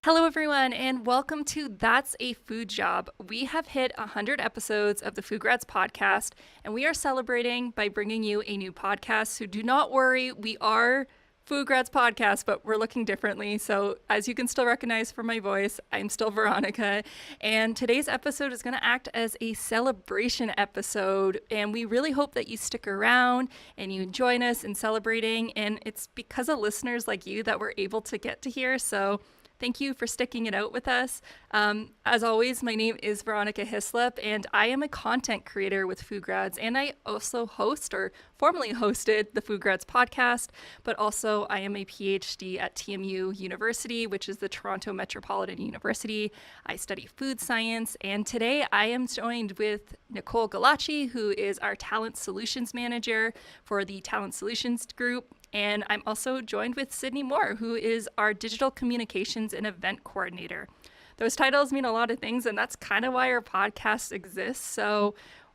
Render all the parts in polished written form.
Hello, everyone, and welcome to That's a Food Job. We have hit 100 episodes of the FoodGrads Podcast, and we are celebrating by bringing you a new podcast. So do not worry, we are FoodGrads Podcast, but we're looking differently. So as you can still recognize from my voice, I'm still Veronica, and today's episode is going to act as a celebration episode, and we really hope that you stick around and you join us in celebrating, and it's because of listeners like you that we're able to get to here. So thank you for sticking it out with us. As always, my name is Veronica Hislop, and I am a content creator with FoodGrads, and I also host or formerly hosted the FoodGrads podcast, but also I am a PhD at TMU University, which is the Toronto Metropolitan University. I study food science, and today I am joined with Nicole Gallace, who is our Talent Solutions Manager for the Talent Solutions Group. And I'm also joined with Sydney Mohr, who is our Digital Communications and Event Coordinator. Those titles mean a lot of things, and that's kind of why our podcast exists. So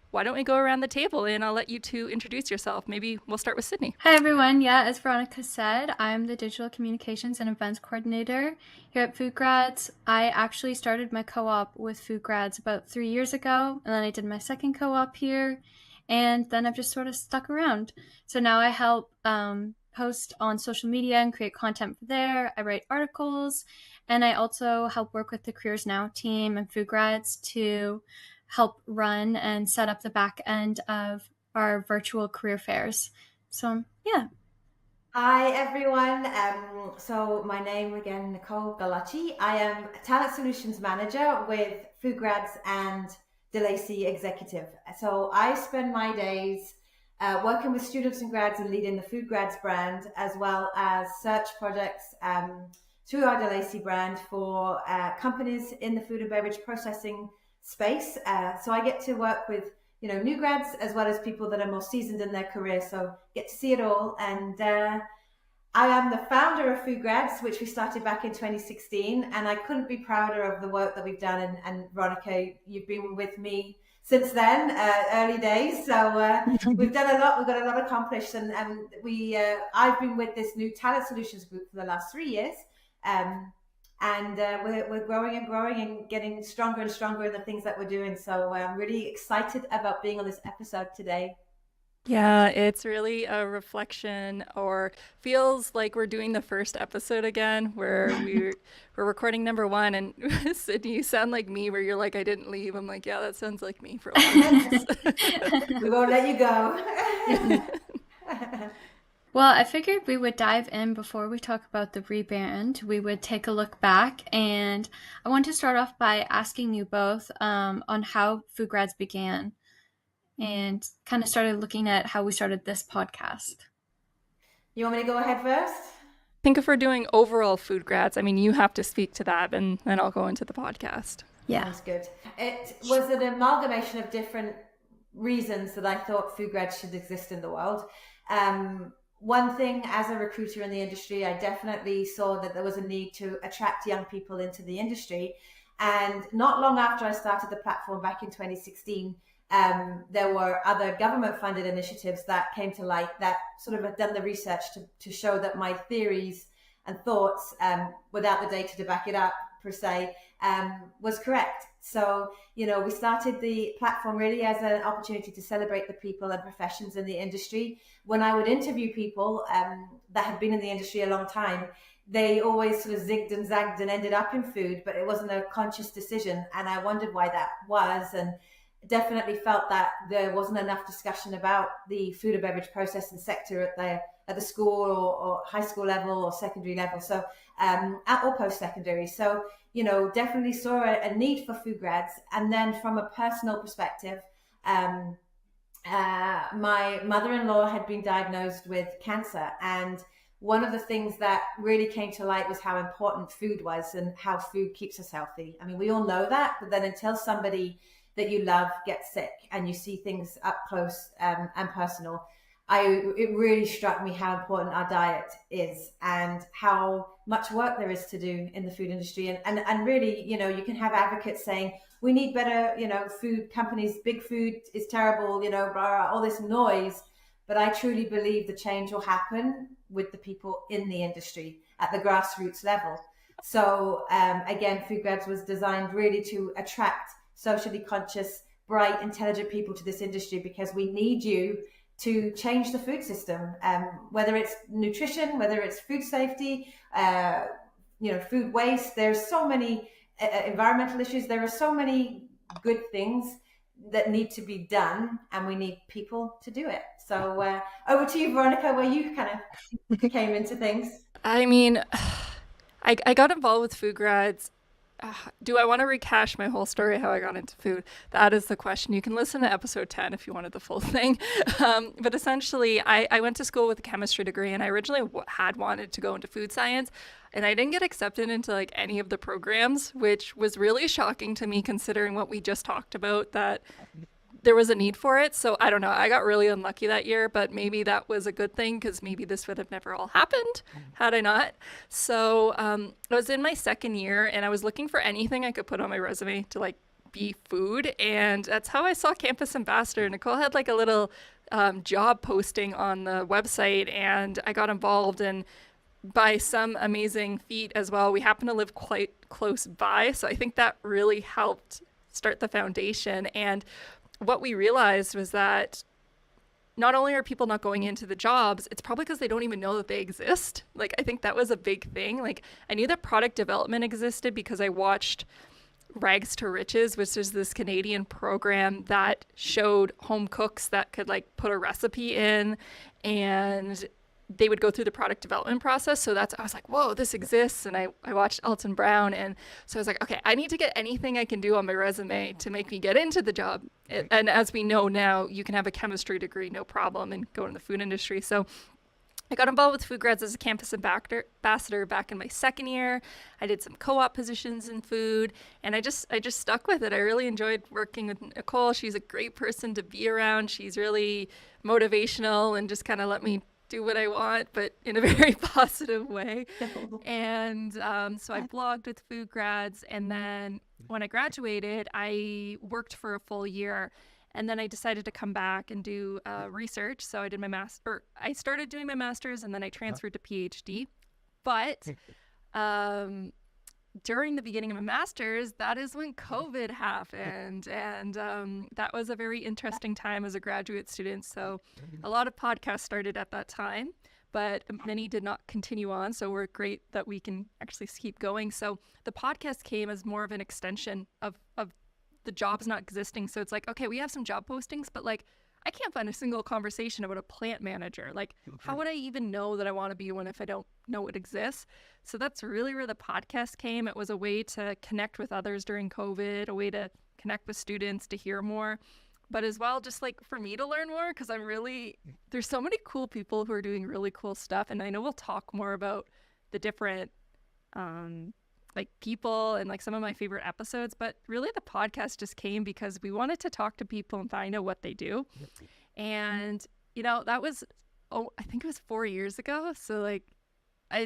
why don't we go around the table, and I'll let you two introduce yourself. Maybe we'll start with Sydney. Hi, everyone. Yeah, as Veronica said, I'm the Digital Communications and Events Coordinator here at FoodGrads. I actually started my co-op with FoodGrads about 3 years ago, and then I did my second co-op here, and then I've just sort of stuck around. So now I help post on social media and create content for there. I write articles, and I also help work with the Careers Now team and FoodGrads to help run and set up the back end of our virtual career fairs. So, yeah. Hi, everyone. So my name again, Nicole Gallace. I am Talent Solutions Manager with FoodGrads and DeLacy Executive. So I spend my days working with students and grads and leading the FoodGrads brand, as well as search projects through our DeLacy brand for companies in the food and beverage processing space. So I get to work with new grads as well as people that are more seasoned in their career. So get to see it all. And I am the founder of FoodGrads, which we started back in 2016. And I couldn't be prouder of the work that we've done. And Veronica, you've been with me since then, early days. So we've done a lot. We've got a lot accomplished, and I've been with this new Talent Solutions Group for the last 3 years, and we're growing and growing and getting stronger and stronger in the things that we're doing. So I'm really excited about being on this episode today. Yeah, it's really a reflection, or feels like we're doing the first episode again, where we're recording number one. And Sydney, you sound like me, where you're like, I didn't leave. I'm like, yeah, that sounds like me for a while. We won't let you go. Well, I figured we would dive in before we talk about the rebrand. We would take a look back, and I want to start off by asking you both on how FoodGrads began, and kind of started looking at how we started this podcast. You want me to go ahead first? I think if we're doing overall FoodGrads, I mean, you have to speak to that, and then I'll go into the podcast. Yeah. Sounds good. It was an amalgamation of different reasons that I thought FoodGrads should exist in the world. One thing, as a recruiter in the industry, I definitely saw that there was a need to attract young people into the industry. And not long after I started the platform back in 2016, there were other government-funded initiatives that came to light that sort of had done the research to show that my theories and thoughts, without the data to back it up per se, was correct. So, we started the platform really as an opportunity to celebrate the people and professions in the industry. When I would interview people that had been in the industry a long time, they always sort of zigged and zagged and ended up in food, but it wasn't a conscious decision. And I wondered why that was, and definitely felt that there wasn't enough discussion about the food and beverage processing sector at the school or high school level or secondary level, so or post-secondary. So definitely saw a need for FoodGrads. And then from a personal perspective, my mother-in-law had been diagnosed with cancer, and one of the things that really came to light was how important food was and how food keeps us healthy. I mean, we all know that, but then until somebody that you love gets sick and you see things up close and personal, it really struck me how important our diet is and how much work there is to do in the food industry. And really, you can have advocates saying, we need better, food companies, big food is terrible, all this noise. But I truly believe the change will happen with the people in the industry at the grassroots level. So again, FoodGrads was designed really to attract socially conscious, bright, intelligent people to this industry, because we need you to change the food system, whether it's nutrition, whether it's food safety, food waste. There's so many environmental issues. There are so many good things that need to be done, and we need people to do it. So over to you, Veronica, where you kind of came into things. I mean, I got involved with FoodGrads. Do I want to recash my whole story, how I got into food? That is the question. You can listen to episode 10 if you wanted the full thing. But essentially, I went to school with a chemistry degree, and I originally had wanted to go into food science, and I didn't get accepted into like any of the programs, which was really shocking to me considering what we just talked about, that there was a need for it. So I don't know. I got really unlucky that year, but maybe that was a good thing, because maybe this would have never all happened had I not. So I was in my second year, and I was looking for anything I could put on my resume to like be food. And that's how I saw Campus Ambassador. Nicole had like a little job posting on the website, and I got involved. And by some amazing feat as well, we happen to live quite close by. So I think that really helped start the foundation. And what we realized was that not only are people not going into the jobs, it's probably because they don't even know that they exist. Like, I think that was a big thing. Like, I knew that product development existed because I watched Rags to Riches, which is this Canadian program that showed home cooks that could like put a recipe in, and they would go through the product development process. So I was like, whoa, this exists. And I watched Alton Brown. And so I was like, okay, I need to get anything I can do on my resume to make me get into the job. And as we know now, you can have a chemistry degree, no problem, and go in the food industry. So I got involved with FoodGrads as a campus ambassador back in my second year. I did some co-op positions in food, and I just stuck with it. I really enjoyed working with Nicole. She's a great person to be around. She's really motivational and just kind of let me do what I want, but in a very positive way. And so I blogged with FoodGrads, and then when I graduated, I worked for a full year, and then I decided to come back and do research. So I did I started doing my master's, and then I transferred to PhD. But during the beginning of my master's, that is when COVID happened. And that was a very interesting time as a graduate student. So a lot of podcasts started at that time, but many did not continue on. So we're great that we can actually keep going. So the podcast came as more of an extension of the jobs not existing. So it's like, okay, we have some job postings, but like, I can't find a single conversation about a plant manager. Like, how would I even know that I want to be one if I don't know it exists? So that's really where the podcast came. It was a way to connect with others during COVID, a way to connect with students, to hear more, but as well, just like for me to learn more, because there's so many cool people who are doing really cool stuff. And I know we'll talk more about the different like people and like some of my favorite episodes, but really the podcast just came because we wanted to talk to people and find out what they do. And that was I think it was 4 years ago. So like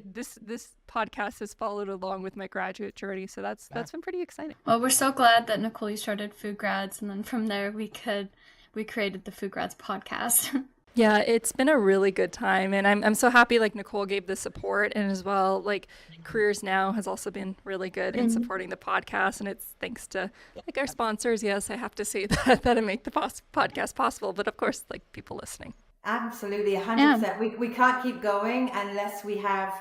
this podcast has followed along with my graduate journey, so that's been pretty exciting. Well, we're so glad that Nicole, you started FoodGrads, and then from there we created the FoodGrads podcast. Yeah, it's been a really good time, and I'm so happy like Nicole gave the support, and as well like Careers Now has also been really good in supporting the podcast, and it's thanks to like our sponsors. Yes, I have to say that make the podcast possible, but of course like people listening. Absolutely, 100%. We can't keep going unless we have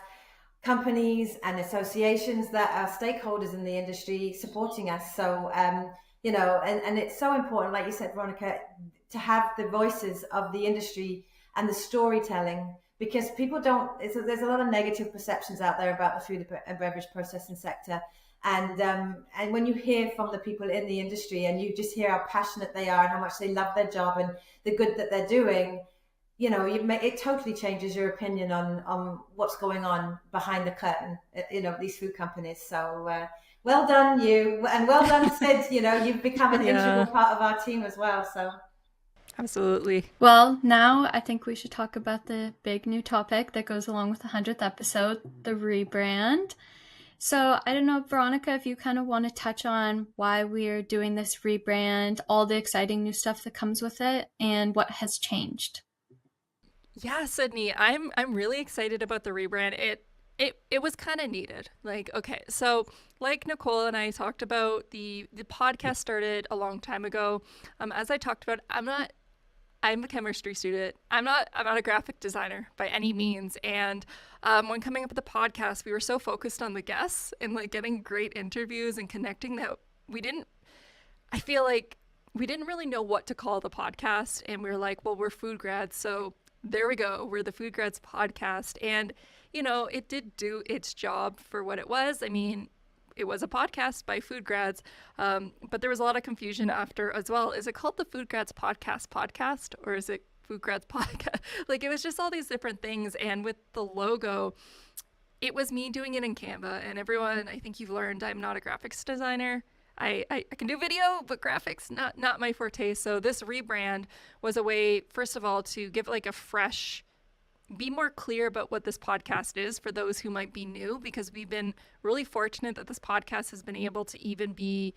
companies and associations that are stakeholders in the industry supporting us. So and it's so important, like you said, Veronica, to have the voices of the industry and the storytelling, because people there's a lot of negative perceptions out there about the food and beverage processing sector. And when you hear from the people in the industry and you just hear how passionate they are and how much they love their job and the good that they're doing, it totally changes your opinion on what's going on behind the curtain, these food companies. So well done you, and well done Sid, you've become an integral part of our team as well. So absolutely. Well, now I think we should talk about the big new topic that goes along with the 100th episode, the rebrand. So I don't know, Veronica, if you kind of want to touch on why we're doing this rebrand, all the exciting new stuff that comes with it, and what has changed. Yeah, Sydney, I'm really excited about the rebrand. it was kind of needed. Like, okay, so like Nicole and I talked about, the podcast started a long time ago. As I talked about, I'm a chemistry student. I'm not a graphic designer by any means. And when coming up with the podcast, we were so focused on the guests and like getting great interviews and connecting that I feel like we didn't really know what to call the podcast. And we were like, well, we're food grads. So there we go. We're the FoodGrads Podcast. And, it did do its job for what it was. I mean, it was a podcast by food grads, but there was a lot of confusion after as well. Is it called the FoodGrads podcast, or is it FoodGrads Podcast? Like, it was just all these different things. And with the logo, it was me doing it in Canva. And everyone, I think you've learned, I'm not a graphics designer. I can do video, but graphics, not my forte. So this rebrand was a way, first of all, to give like a fresh, be more clear about what this podcast is for those who might be new, because we've been really fortunate that this podcast has been able to even be,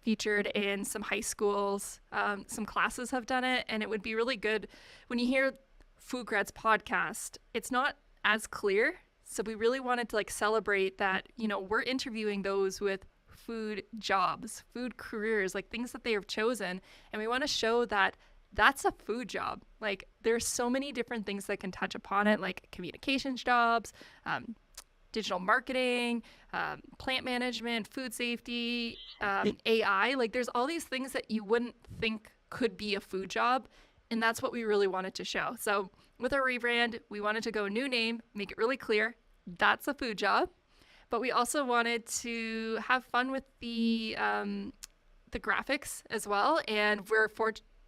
featured in some high schools. Some classes have done it, and it would be really good when you hear FoodGrads Podcast. It's not as clear. So we really wanted to like celebrate that, we're interviewing those with food jobs, food careers, like things that they have chosen. And we want to show that that's a food job. Like, there's so many different things that can touch upon it, like communications jobs, digital marketing, plant management, food safety, AI. Like, there's all these things that you wouldn't think could be a food job. And that's what we really wanted to show. So with our rebrand, we wanted to go new name, make it really clear. That's a food job. But we also wanted to have fun with the graphics as well. And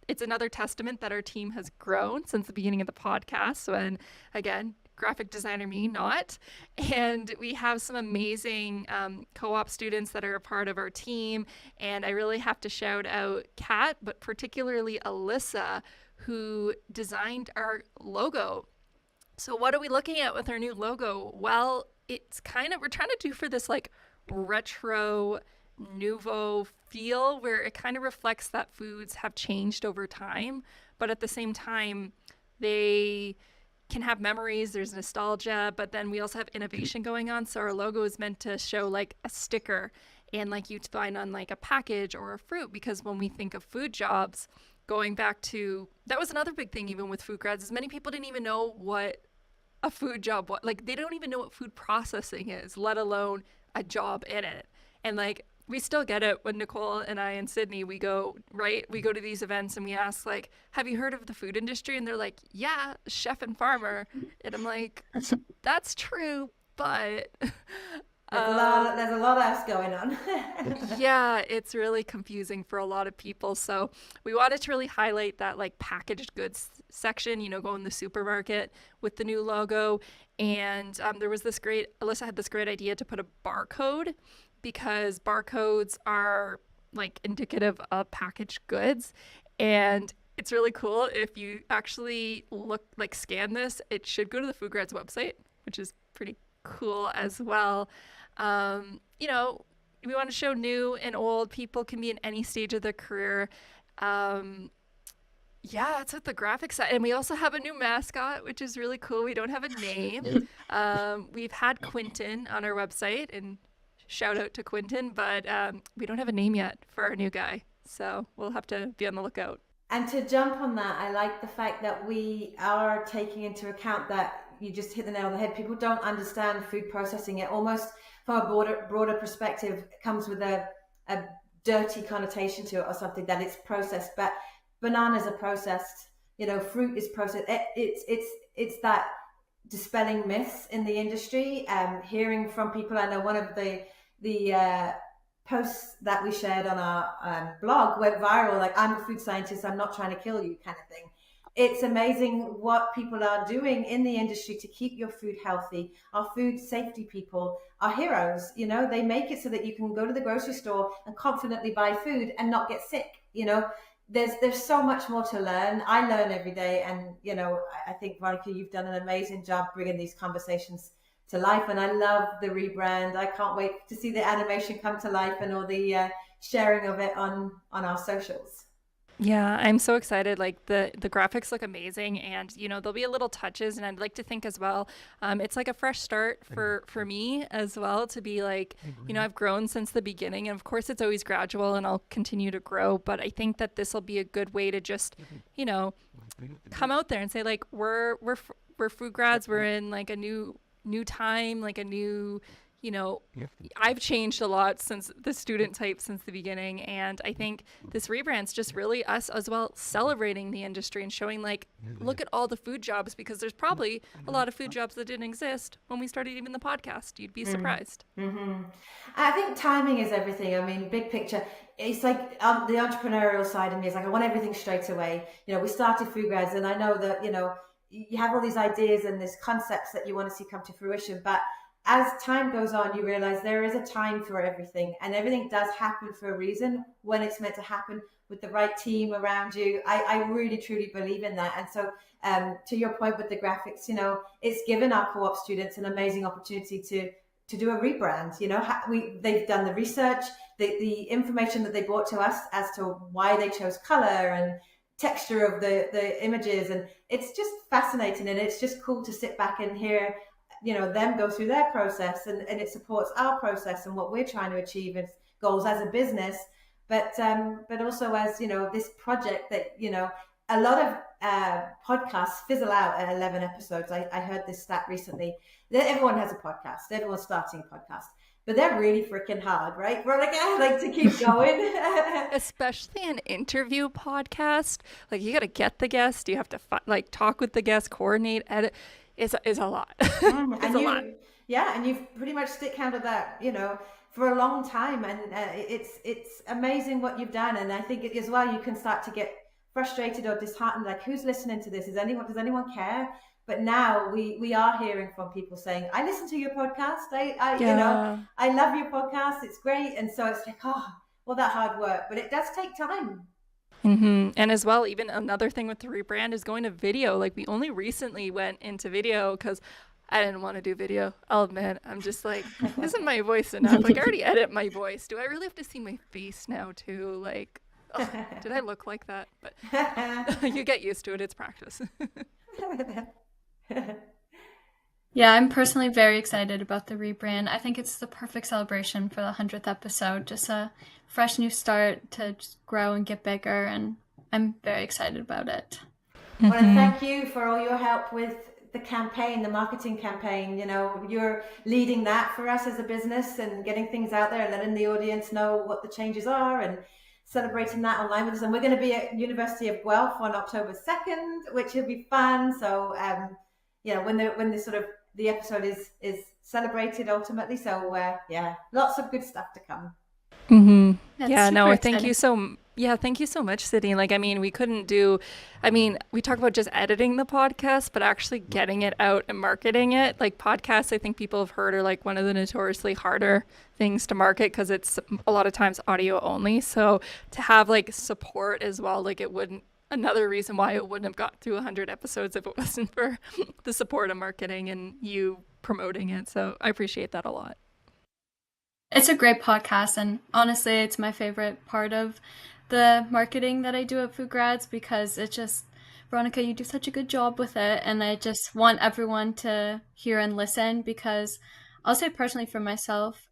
it's another testament that our team has grown since the beginning of the podcast. So, and again, graphic designer me, not. And we have some amazing co-op students that are a part of our team. And I really have to shout out Kat, but particularly Alyssa, who designed our logo. So what are we looking at with our new logo? Well, we're trying to do for this like retro nouveau feel where it kind of reflects that foods have changed over time, but at the same time they can have memories, there's nostalgia, but then we also have innovation going on. So our logo is meant to show like a sticker and like you'd find on like a package or a fruit, because when we think of food jobs, going back to, that was another big thing even with food grads, is many people didn't even know what a food job was. Like, they don't even know what food processing is, let alone a job in it. And like, we still get it when Nicole and I and Sydney, we go to these events and we ask like, have you heard of the food industry? And they're like, yeah, chef and farmer. And I'm like, that's true, but there's a lot else going on. Yeah, it's really confusing for a lot of people. So we wanted to really highlight that like packaged goods section, go in the supermarket with the new logo. And Alyssa had this great idea to put a barcode, because barcodes are like indicative of packaged goods. And it's really cool if you actually scan this, it should go to the FoodGrads website, which is pretty cool as well. We want to show new and old people can be in any stage of their career. That's what the graphics side. And we also have a new mascot, which is really cool. We don't have a name. We've had Quentin on our website, and shout out to Quentin, but we don't have a name yet for our new guy. So we'll have to be on the lookout. And to jump on that, I like the fact that we are taking into account that you just hit the nail on the head. People don't understand food processing. It almost, from a broader perspective, comes with a dirty connotation to it, or something that it's processed. But bananas are processed. Fruit is processed. It's that dispelling myths in the industry. Hearing from people, I know one of the posts that we shared on our blog went viral, like, I'm a food scientist, I'm not trying to kill you, kind of thing. It's amazing what people are doing in the industry to keep your food healthy. Our food safety people are heroes. They make it so that you can go to the grocery store and confidently buy food and not get sick. There's so much more to learn. I learn every day, and I think, Veronica, you've done an amazing job bringing these conversations to life, and I love the rebrand. I can't wait to see the animation come to life and all the sharing of it on our socials. Yeah, I'm so excited. Like the graphics look amazing, and there'll be a little touches, and I'd like to think as well, it's like a fresh start for me as well to be like, I've grown since the beginning, and of course it's always gradual, and I'll continue to grow. But I think that this will be a good way to just, come out there and say like we're food grads. We're in like a new time, like a new. I've changed a lot since the student type since the beginning. And I think this rebrand's just really us as well celebrating the industry and showing like, look at all the food jobs, because there's probably a lot of food jobs that didn't exist when we started even the podcast. You'd be surprised. Mm-hmm. I think timing is everything. I mean, big picture, it's like the entrepreneurial side of me is like, I want everything straight away. We started FoodGrads, and I know that, you have all these ideas and these concepts that you want to see come to fruition, but as time goes on, you realize there is a time for everything, and everything does happen for a reason when it's meant to happen with the right team around you. I really, truly believe in that. And so to your point with the graphics, it's given our co-op students an amazing opportunity to do a rebrand. They've done the research, the information that they brought to us as to why they chose color and texture of the images. And it's just fascinating, and it's just cool to sit back and hear them go through their process, and it supports our process and what we're trying to achieve as goals as a business, but also as this project that a lot of podcasts fizzle out at 11 episodes. I heard this stat recently that everyone has a podcast, everyone's starting a podcast, but they're really freaking hard, right, Veronica? I like to keep going. Especially an interview podcast. Like, you got to get the guest, you have to talk with the guest, coordinate, edit. Is a lot. It's a lot. Yeah, and you've pretty much stick handled that, for a long time, and it's amazing what you've done. And I think as well, you can start to get frustrated or disheartened, like, who's listening to this? Does anyone care? But now we are hearing from people saying, I listen to your podcast. I love your podcast. It's great. And so it's like, that hard work, but it does take time. Mm-hmm. And as well, even another thing with the rebrand is going to video. Like, we only recently went into video because I didn't want to do video. I'll admit, I'm just like, isn't my voice enough? Like, I already edit my voice. Do I really have to see my face now too? Like, did I look like that? But you get used to it. It's practice. Yeah, I'm personally very excited about the rebrand. I think it's the perfect celebration for the 100th episode. Just a fresh new start to just grow and get bigger, and I'm very excited about it. I want to thank you for all your help with the campaign, the marketing campaign. You're leading that for us as a business and getting things out there and letting the audience know what the changes are and celebrating that online with us. And we're going to be at University of Guelph on October 2nd, which will be fun. So, when the sort of the episode is celebrated ultimately. So lots of good stuff to come. Mm-hmm. Yeah, thank you so much, Sydney. Like, I mean, we talk about just editing the podcast, but actually getting it out and marketing it. Like, podcasts, I think people have heard, are like one of the notoriously harder things to market because it's a lot of times audio only. So to have like support as well, like, another reason why it wouldn't have got through 100 episodes if it wasn't for the support of marketing and you promoting it. So I appreciate that a lot. It's a great podcast, and honestly, it's my favorite part of the marketing that I do at FoodGrads, because it's just, Veronica, you do such a good job with it, and I just want everyone to hear and listen, because I'll say personally for myself,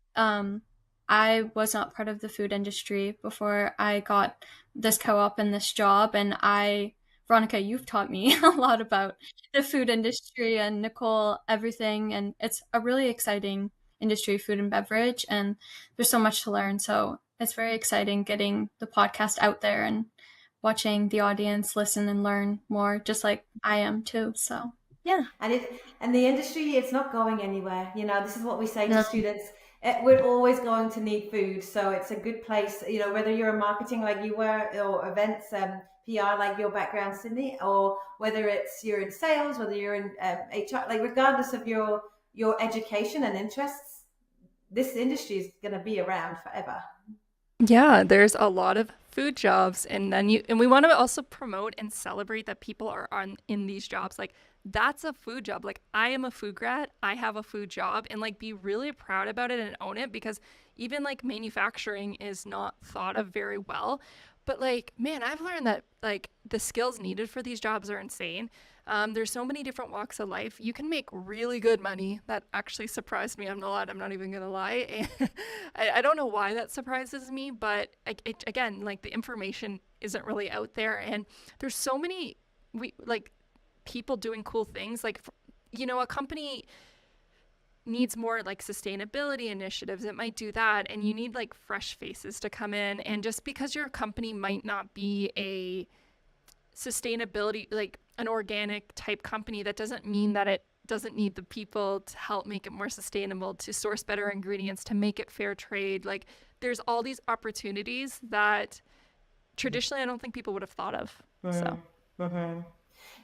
I was not part of the food industry before I got this co-op and this job, and Veronica, you've taught me a lot about the food industry, and Nicole, everything, and it's a really exciting industry, food and beverage, and there's so much to learn. So it's very exciting getting the podcast out there and watching the audience listen and learn more, just like I am too. So yeah. And the industry, it's not going anywhere. This is what we say to students. We're always going to need food, so it's a good place. Whether you're in marketing like you were, or events, PR like your background, Sydney, or whether you're in sales, whether you're in HR, like, regardless of your education and interests, this industry is going to be around forever. Yeah, there's a lot of food jobs, and we want to also promote and celebrate that people are in these jobs. Like, that's a food job. Like, I am a food grad, I have a food job, and like, be really proud about it and own it, because even like manufacturing is not thought of very well. But like, man, I've learned that like the skills needed for these jobs are insane. There's so many different walks of life. You can make really good money. That actually surprised me. I'm not even gonna lie. And I don't know why that surprises me, but again, like the information isn't really out there, and there's so many people doing cool things. Like, a company needs more like sustainability initiatives, it might do that, and you need like fresh faces to come in. And just because your company might not be a sustainability, like an organic type company, that doesn't mean that it doesn't need the people to help make it more sustainable, to source better ingredients, to make it fair trade. Like, there's all these opportunities that traditionally I don't think people would have thought of. So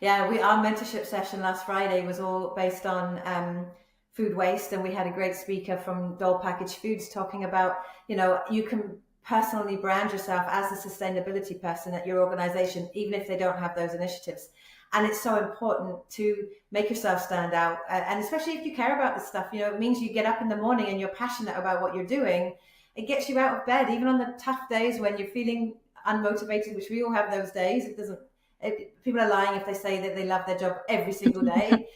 yeah, our mentorship session last Friday was all based on food waste, and we had a great speaker from Dole Packaged Foods talking about, you can personally brand yourself as a sustainability person at your organization, even if they don't have those initiatives. And it's so important to make yourself stand out, and especially if you care about this stuff. It means you get up in the morning and you're passionate about what you're doing. It gets you out of bed, even on the tough days when you're feeling unmotivated, which we all have those days. People are lying if they say that they love their job every single day.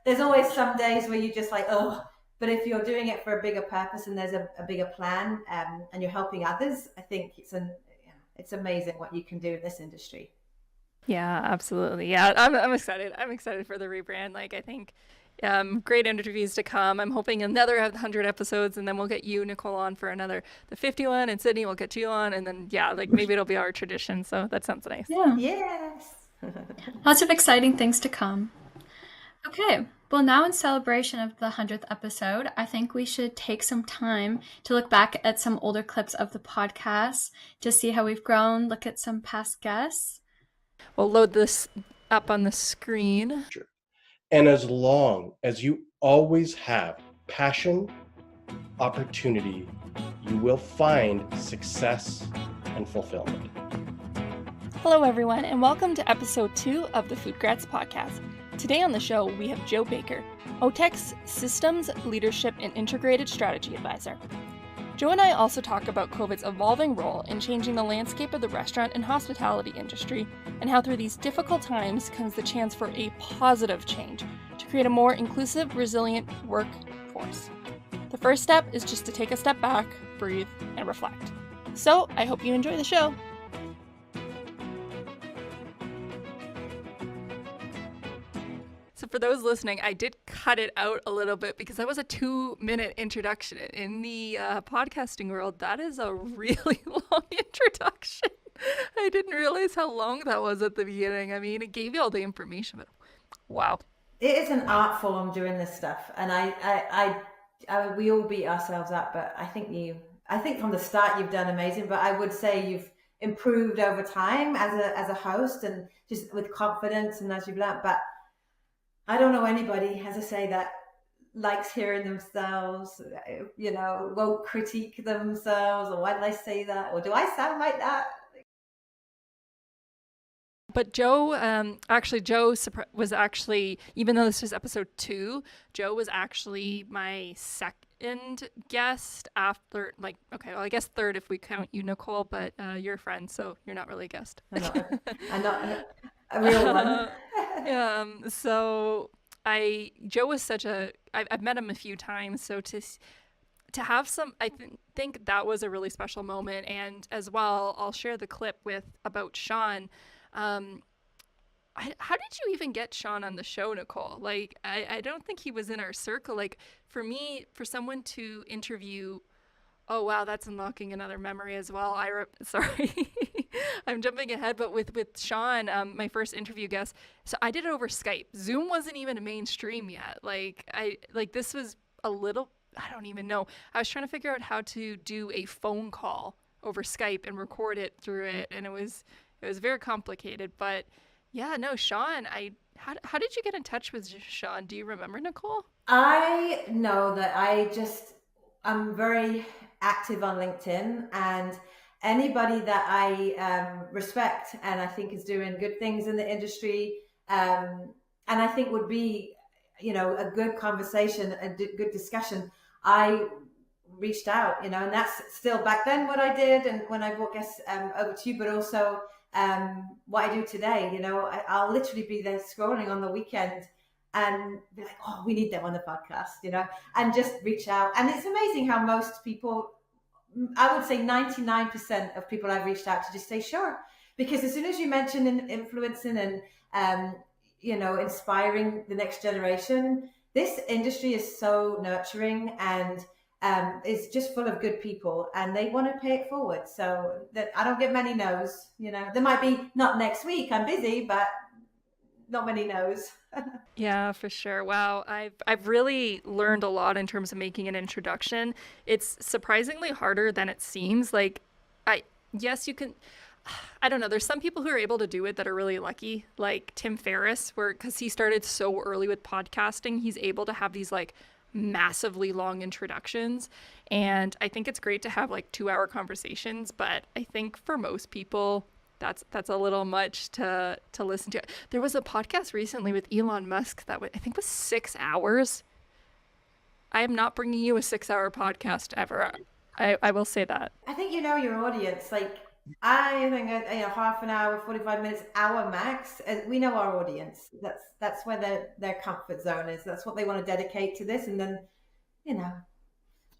There's always some days where you're just like, oh, but if you're doing it for a bigger purpose and there's a bigger plan, and you're helping others, I think it's amazing what you can do in this industry. Yeah, absolutely. Yeah, I'm excited. I'm excited for the rebrand. Like, I think great interviews to come. I'm hoping another 100 episodes, and then we'll get you, Nicole, on for the 51, and Sydney will get you on, and then maybe it'll be our tradition. So that sounds nice. Yeah. Yes. Lots of exciting things to come. Okay, well, now in celebration of the 100th episode, I think we should take some time to look back at some older clips of the podcast to see how we've grown, look at some past guests. We'll load this up on the screen. And as long as you always have passion, opportunity, you will find success and fulfillment. Hello, everyone, and welcome to episode 2 of the FoodGrads Podcast. Today on the show, we have Joe Baker, OTEC's Systems, Leadership, and Integrated Strategy Advisor. Joe and I also talk about COVID's evolving role in changing the landscape of the restaurant and hospitality industry, and how through these difficult times comes the chance for a positive change to create a more inclusive, resilient workforce. The first step is just to take a step back, breathe, and reflect. So I hope you enjoy the show. So for those listening, I did cut it out a little bit because that was a 2-minute introduction. In the podcasting world, that is a really long introduction. I didn't realize how long that was at the beginning. I mean, it gave you all the information, but wow. It is an art form doing this stuff, and we all beat ourselves up, but I think from the start you've done amazing, but I would say you've improved over time as a host, and just with confidence and as you've learned. But I don't know anybody, as I say, that likes hearing themselves, won't critique themselves, or why did I say that, or do I sound like that? But Joe, was actually, even though this was episode 2, Joe was actually my second guest after, I guess third if we count you, Nicole, but you're a friend, so you're not really a guest. I'm not a real one. So Joe was I've met him a few times, so to have some, I think that was a really special moment. And as well, I'll share the clip about Sean. How did you even get Sean on the show, Nicole? Like, I don't think he was in our circle. Like, for me, for someone to interview, oh wow, that's unlocking another memory as well. Sorry, I'm jumping ahead, but with Sean, my first interview guest, so I did it over Skype. Zoom wasn't even mainstream yet. This was a little, I don't even know. I was trying to figure out how to do a phone call over Skype and record it through it, and it was very complicated. But yeah, no, Sean, how did you get in touch with Sean? Do you remember, Nicole? I know that I'm very active on LinkedIn, and anybody that I respect and I think is doing good things in the industry, and I think would be, a good conversation, a good discussion, I reached out, and that's still back then what I did, and when I brought guests over to you, but also what I do today. I'll literally be there scrolling on the weekend and be like, oh, we need them on the podcast, and just reach out. And it's amazing how most people, I would say 99% of people I've reached out to just say sure, because as soon as you mention influencing and inspiring the next generation, this industry is so nurturing and is just full of good people, and they want to pay it forward. So that I don't get many no's. There might be not next week, I'm busy, but not many no's. Yeah, for sure. Wow. I've really learned a lot in terms of making an introduction. It's surprisingly harder than it seems. Yes, you can. I don't know. There's some people who are able to do it that are really lucky, like Tim Ferriss, because he started so early with podcasting, he's able to have these like massively long introductions. And I think it's great to have like 2-hour conversations, but I think for most people, that's a little much to listen to. There was a podcast recently with Elon Musk that I think was 6 hours. I am not bringing you a 6-hour podcast ever. I will say that. I think your audience. Like, I think half an hour, 45 minutes, hour max. We know our audience. That's where their comfort zone is. That's what they want to dedicate to this, and then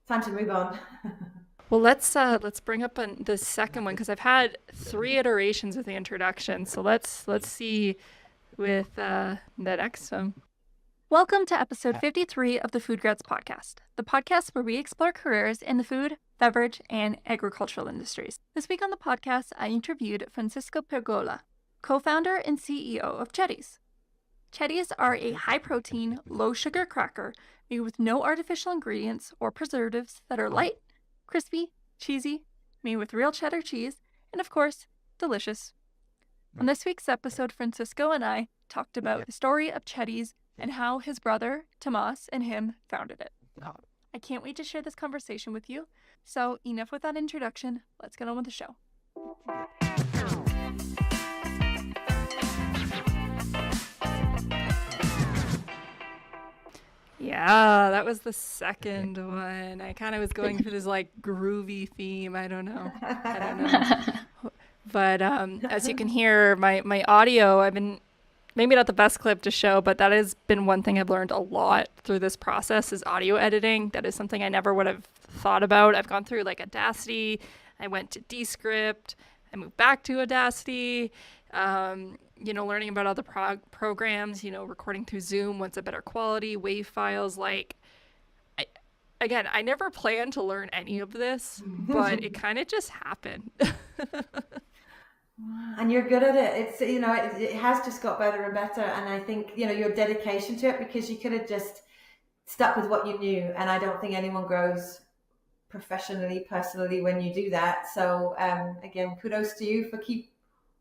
time to move on. Well, let's bring up the second one, because I've had 3 iterations of the introduction. So let's see with the next one. Welcome to episode 53 of the FoodGrads Podcast, the podcast where we explore careers in the food, beverage, and agricultural industries. This week on the podcast, I interviewed Francisco Pergola, co-founder and CEO of Chetties. Chetties are a high-protein, low-sugar cracker made with no artificial ingredients or preservatives that are light, crispy, cheesy, made with real cheddar cheese, and of course, delicious. On this week's episode, Francisco and I talked about the story of Chetties and how his brother, Tomas, and him founded it. I can't wait to share this conversation with you. So enough with that introduction. Let's get on with the show. Yeah, that was the second one. I kind of was going for this like groovy theme. I don't know. But as you can hear, my audio, I've been maybe not the best clip to show, but that has been one thing I've learned a lot through this process is audio editing. That is something I never would have thought about. I've gone through like Audacity. I went to Descript. I moved back to Audacity. Learning about other programs, recording through Zoom, what's a better quality, WAV files. Like, I never planned to learn any of this, but it kind of just happened. And you're good at it. It's, it has just got better and better. And I think, your dedication to it, because you could have just stuck with what you knew. And I don't think anyone grows professionally, personally when you do that. So again, kudos to you for keep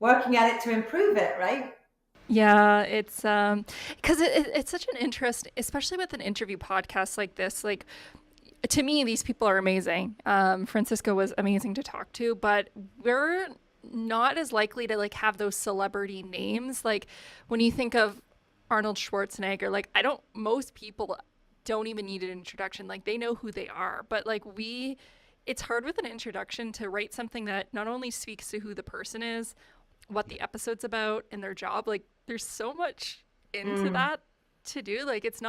working at it to improve it, right? Yeah, it's because it's such an interest, especially with an interview podcast like this. Like, to me, these people are amazing. Francisco was amazing to talk to, but we're not as likely to like have those celebrity names. Like when you think of Arnold Schwarzenegger, like most people don't even need an introduction. Like they know who they are, but like it's hard with an introduction to write something that not only speaks to who the person is, what the episode's about, and their job. Like there's so much into that to do. Like it's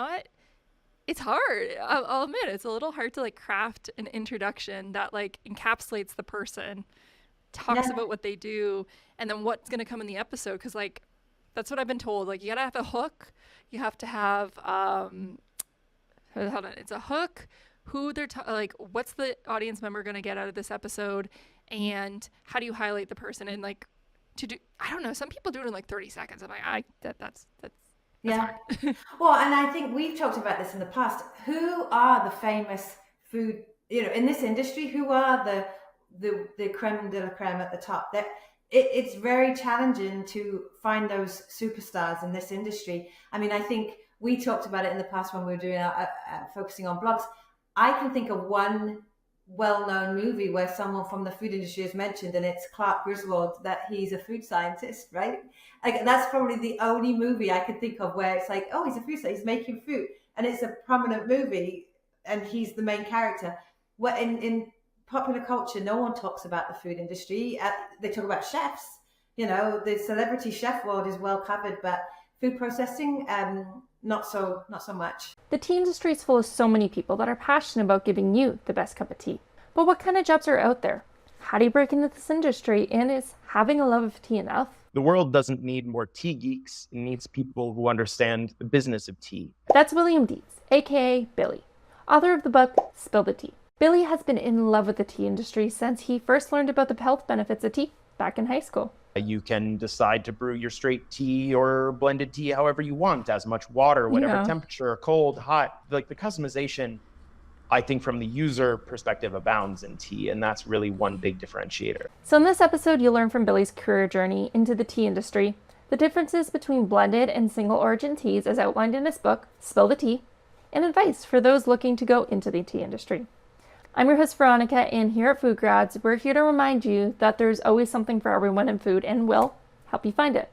hard. I'll admit it's a little hard to like craft an introduction that like encapsulates the person, talks about what they do, and then what's going to come in the episode. Because like that's what I've been told. Like you gotta have a hook. You have to have hold on, it's a hook, who they're like what's the audience member going to get out of this episode, and how do you highlight the person. And like to do, I don't know, some people do it in like 30 seconds. I'm like, that's yeah. Well, and I think we've talked about this in the past. Who are the famous food, in this industry? Who are the creme de la creme at the top? That it's very challenging to find those superstars in this industry. I mean, I think we talked about it in the past when we were doing focusing on blogs. I can think of one well-known movie where someone from the food industry is mentioned, and it's Clark Griswold, that he's a food scientist, right? Like that's probably the only movie I could think of where it's like, oh, he's a food scientist, he's making food, and it's a prominent movie and he's the main character. in popular culture, no one talks about the food industry. They talk about chefs. The celebrity chef world is well covered, but food processing, not so much. The tea industry is full of so many people that are passionate about giving you the best cup of tea. But what kind of jobs are out there? How do you break into this industry? And is having a love of tea enough? The world doesn't need more tea geeks. It needs people who understand the business of tea. That's William Dietz, aka Billy, author of the book Spill the Tea. Billy has been in love with the tea industry since he first learned about the health benefits of tea back in high school. You can decide to brew your straight tea or blended tea however you want, as much water, whatever temperature, cold, hot. Like the customization, I think from the user perspective, abounds in tea, and that's really one big differentiator. So in this episode, you'll learn from Billy's career journey into the tea industry, the differences between blended and single origin teas as outlined in his book, Spill the Tea, and advice for those looking to go into the tea industry. I'm your host, Veronica, and here at FoodGrads, we're here to remind you that there's always something for everyone in food, and we'll help you find it.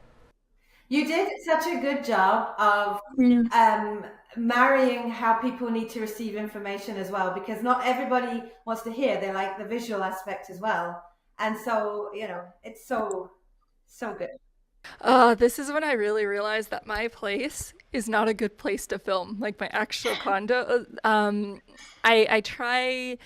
You did such a good job of marrying how people need to receive information as well, because not everybody wants to hear. They like the visual aspect as well. And so, it's so good. This is when I really realized that my place is not a good place to film, like my actual condo. I try,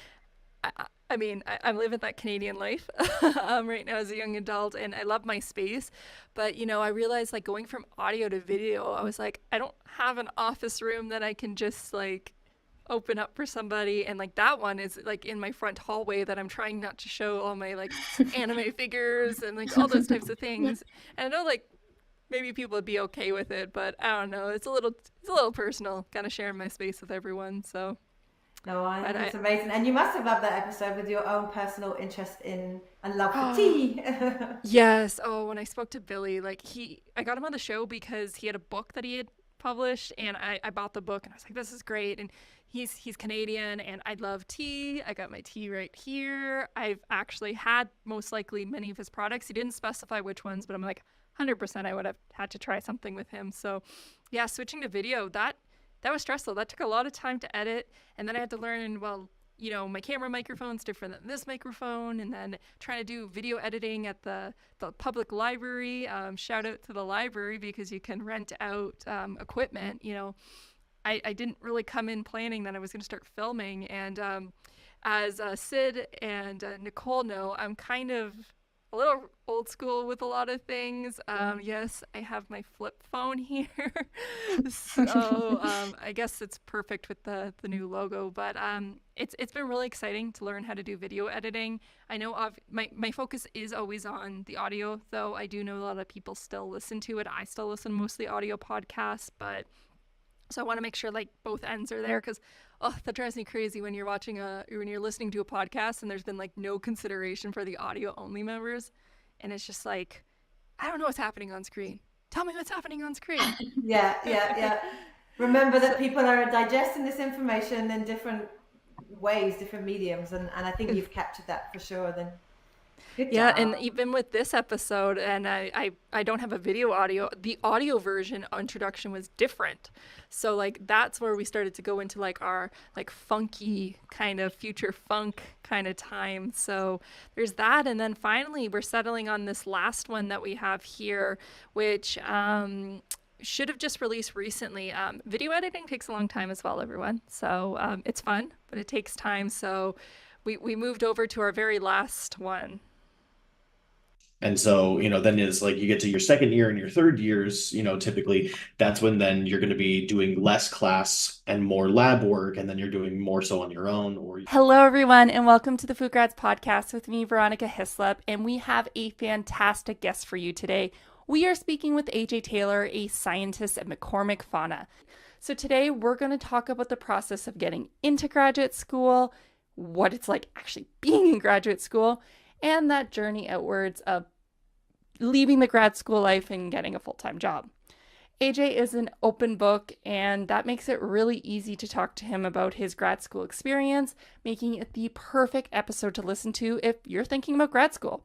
I'm living that Canadian life right now as a young adult, and I love my space. But, I realized like going from audio to video, I was like, I don't have an office room that I can just like open up for somebody. And like that one is like in my front hallway that I'm trying not to show all my like anime figures and like all those types of things. And I know like maybe people would be okay with it, but I don't know. It's a little personal, kind of sharing my space with everyone. So. No, it's amazing. And you must have loved that episode with your own personal interest in and love for tea. Yes. Oh, when I spoke to Billy, like I got him on the show because he had a book that he had published, and I bought the book and I was like, this is great. And he's Canadian and I love tea. I got my tea right here. I've actually had most likely many of his products. He didn't specify which ones, but I'm like 100% I would have had to try something with him. So yeah, switching to video, that was stressful. That took a lot of time to edit. And then I had to learn, my camera microphone's different than this microphone. And then trying to do video editing at the public library. Shout out to the library because you can rent out equipment. I didn't really come in planning that I was going to start filming. And as Sid and Nicole know, I'm kind of a little old school with a lot of things. Yes, I have my flip phone here. So I guess it's perfect with the new logo. But it's been really exciting to learn how to do video editing. I know my focus is always on the audio, though I do know a lot of people still listen to it. I still listen mostly audio podcasts, but so I want to make sure like both ends are there because that drives me crazy when you're listening to a podcast and there's been like no consideration for the audio only members, and it's just like, I don't know what's happening on screen. Tell me what's happening on screen. Yeah. Remember that people are digesting this information in different ways, different mediums, and I think you've captured that for sure. Then. Good job. And even with this episode, and I don't have a video audio, the audio version introduction was different. So like that's where we started to go into like our like funky kind of future funk kind of time. So there's that. And then finally we're settling on this last one that we have here, which should have just released recently. Video editing takes a long time as well, everyone. So it's fun, but it takes time. So we moved over to our very last one. And so, then it's like you get to your second year and your third years, typically that's when then you're going to be doing less class and more lab work. And then you're doing more so on your own. Hello, everyone, and welcome to the FoodGrads Podcast with me, Veronica Hislop. And we have a fantastic guest for you today. We are speaking with AJ Taylor, a scientist at McCormick Fauna. So today we're going to talk about the process of getting into graduate school, what it's like actually being in graduate school, and that journey outwards of leaving the grad school life and getting a full-time job. AJ is an open book, and that makes it really easy to talk to him about his grad school experience, making it the perfect episode to listen to if you're thinking about grad school.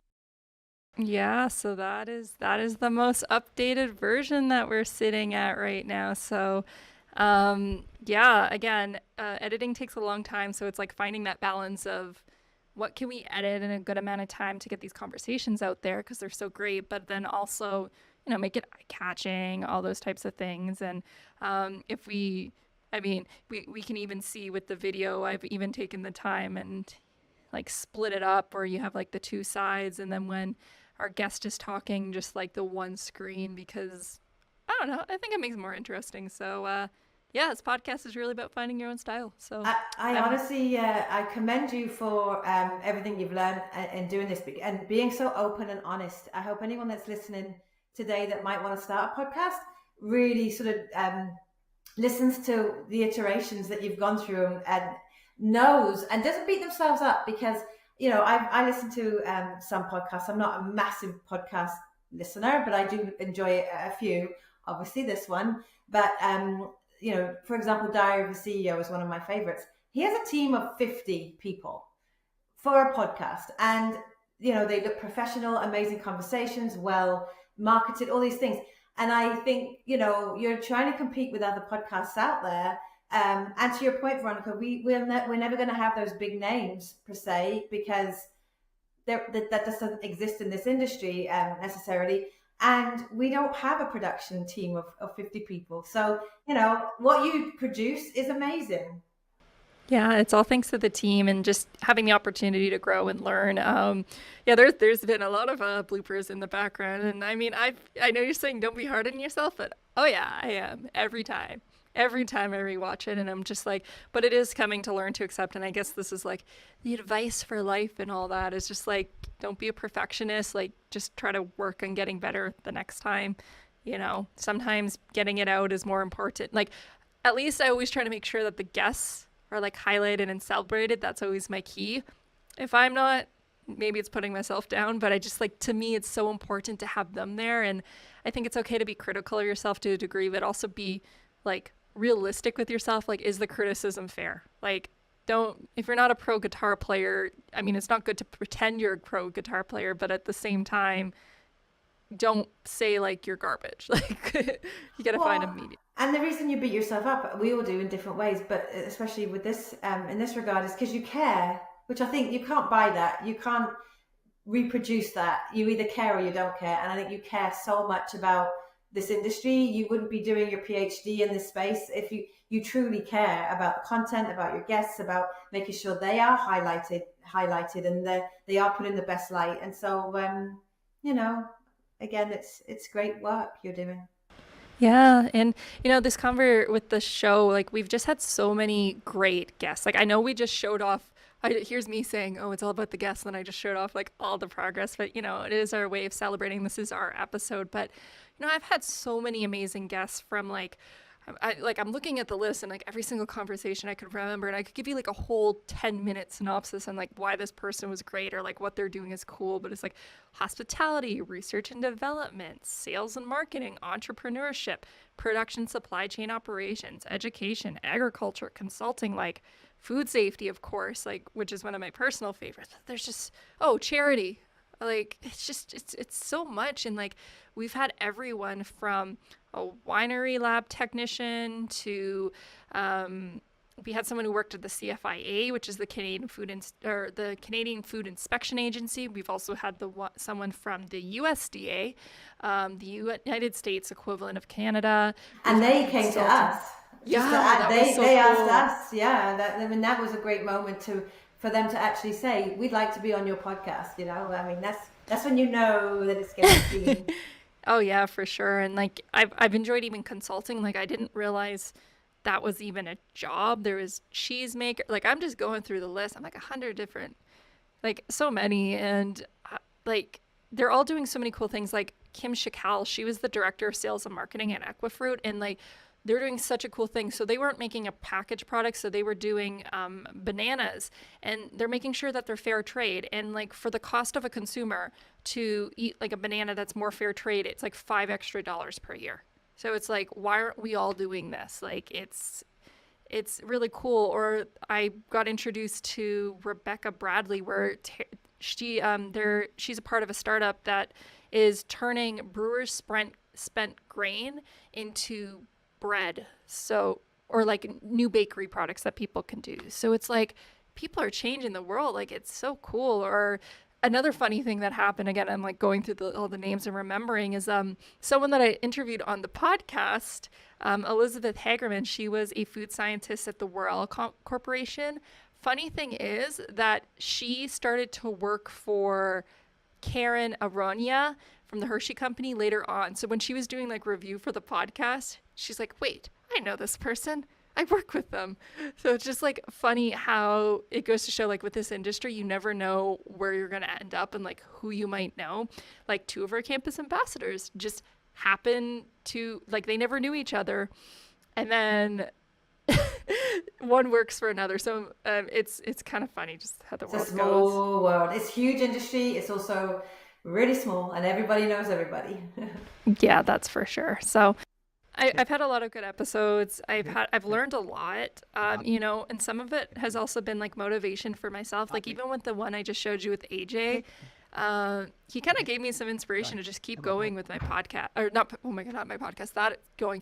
Yeah, so that is the most updated version that we're sitting at right now. So Yeah, again, editing takes a long time. So it's like finding that balance of what can we edit in a good amount of time to get these conversations out there because they're so great, but then also, make it eye-catching, all those types of things. And if we can even see with the video, I've even taken the time and like split it up where you have like the two sides, and then when our guest is talking, just like the one screen, because I don't know, I think it makes it more interesting. So yeah, this podcast is really about finding your own style. So I honestly, I commend you for everything you've learned in doing this and being so open and honest. I hope anyone that's listening today that might want to start a podcast really sort of listens to the iterations that you've gone through and knows and doesn't beat themselves up, because I listen to some podcasts. I'm not a massive podcast listener, but I do enjoy a few, obviously this one, but for example, Diary of a CEO is one of my favorites. He has a team of 50 people for a podcast, and they look professional, amazing conversations, well marketed, all these things. And I think, you're trying to compete with other podcasts out there. And to your point, Veronica, we're never going to have those big names per se, because that just doesn't exist in this industry necessarily. And we don't have a production team of 50 people. So, what you produce is amazing. Yeah, it's all thanks to the team and just having the opportunity to grow and learn. Yeah, there's been a lot of bloopers in the background, and I mean, I know you're saying don't be hard on yourself, but oh yeah, I am every time I rewatch it, and I'm just like, but it is coming to learn to accept. And I guess this is like the advice for life and all that is just like, don't be a perfectionist. Like, just try to work on getting better the next time. Sometimes getting it out is more important. Like, at least I always try to make sure that the guests are like highlighted and celebrated. That's always my key. If I'm not, maybe it's putting myself down, but I just like, to me, it's so important to have them there. And I think it's okay to be critical of yourself to a degree, but also be like realistic with yourself. Like, is the criticism fair? Like, if you're not a pro guitar player, I mean, it's not good to pretend you're a pro guitar player, but at the same time, don't say like you're garbage. Like, you got to find a medium. And the reason you beat yourself up, we all do in different ways, but especially with this, in this regard, is because you care, which I think you can't buy that. You can't reproduce that. You either care or you don't care. And I think you care so much about this industry. You wouldn't be doing your PhD in this space if you truly care about the content, about your guests, about making sure they are highlighted and they are put in the best light. And so, again, it's great work you're doing. Yeah. And, this with the show, like, we've just had so many great guests. Like, I know we just showed off, here's me saying, oh, it's all about the guests. And then I just showed off like all the progress, but it is our way of celebrating. This is our episode. But, I've had so many amazing guests from I'm looking at the list, and like every single conversation I could remember, and I could give you like a whole 10-minute synopsis on like why this person was great or like what they're doing is cool. But it's like hospitality, research and development, sales and marketing, entrepreneurship, production, supply chain operations, education, agriculture, consulting, like food safety, of course, like, which is one of my personal favorites. There's just, charity. Like, it's so much. And like, we've had everyone from a winery lab technician to, we had someone who worked at the CFIA, which is the Canadian Food Inspection Agency. We've also had someone from the USDA, the United States equivalent of Canada. And they came to us. Yeah, they asked us. Yeah, that was a great moment for them to actually say, we'd like to be on your podcast. I mean, that's when you know that it's getting seen. Oh yeah, for sure. And like, I've enjoyed even consulting. Like, I didn't realize that was even a job. There was cheesemaker. Like, I'm just going through the list. I'm like 100 different, like so many. And like, they're all doing so many cool things. Like Kim Shakal, she was the director of sales and marketing at Equifruit. And like, they're doing such a cool thing. So they weren't making a packaged product. So they were doing bananas, and they're making sure that they're fair trade. And like, for the cost of a consumer to eat like a banana that's more fair trade, it's like $5 extra per year. So it's like, why aren't we all doing this? Like, it's really cool. Or I got introduced to Rebecca Bradley, where she's a part of a startup that is turning brewers spent grain into bread. So or like new bakery products that people can do. So it's like people are changing the world. Like it's so cool. Or another funny thing that happened, again, I'm like going through all the names and remembering, is someone that I interviewed on the podcast, Elizabeth Hagerman. She was a food scientist at the Whirl Corporation. Funny thing is that she started to work for Karen Aronia from the Hershey Company later on. So when she was doing like review for the podcast, she's like, wait, I know this person. I work with them. So it's just like funny how it goes to show, like with this industry, you never know where you're going to end up and like who you might know. Like 2 of our campus ambassadors just happen to, like, they never knew each other. And then one works for another. So it's kind of funny just how the world goes. It's a small world. It's huge industry. It's also really small, and everybody knows everybody. Yeah, that's for sure. So I've had a lot of good episodes. I've learned a lot, you know, and some of it has also been like motivation for myself. Like even with the one I just showed you with AJ, he kind of gave me some inspiration to just keep going with my podcast, or not. Oh my God, not my podcast. That going,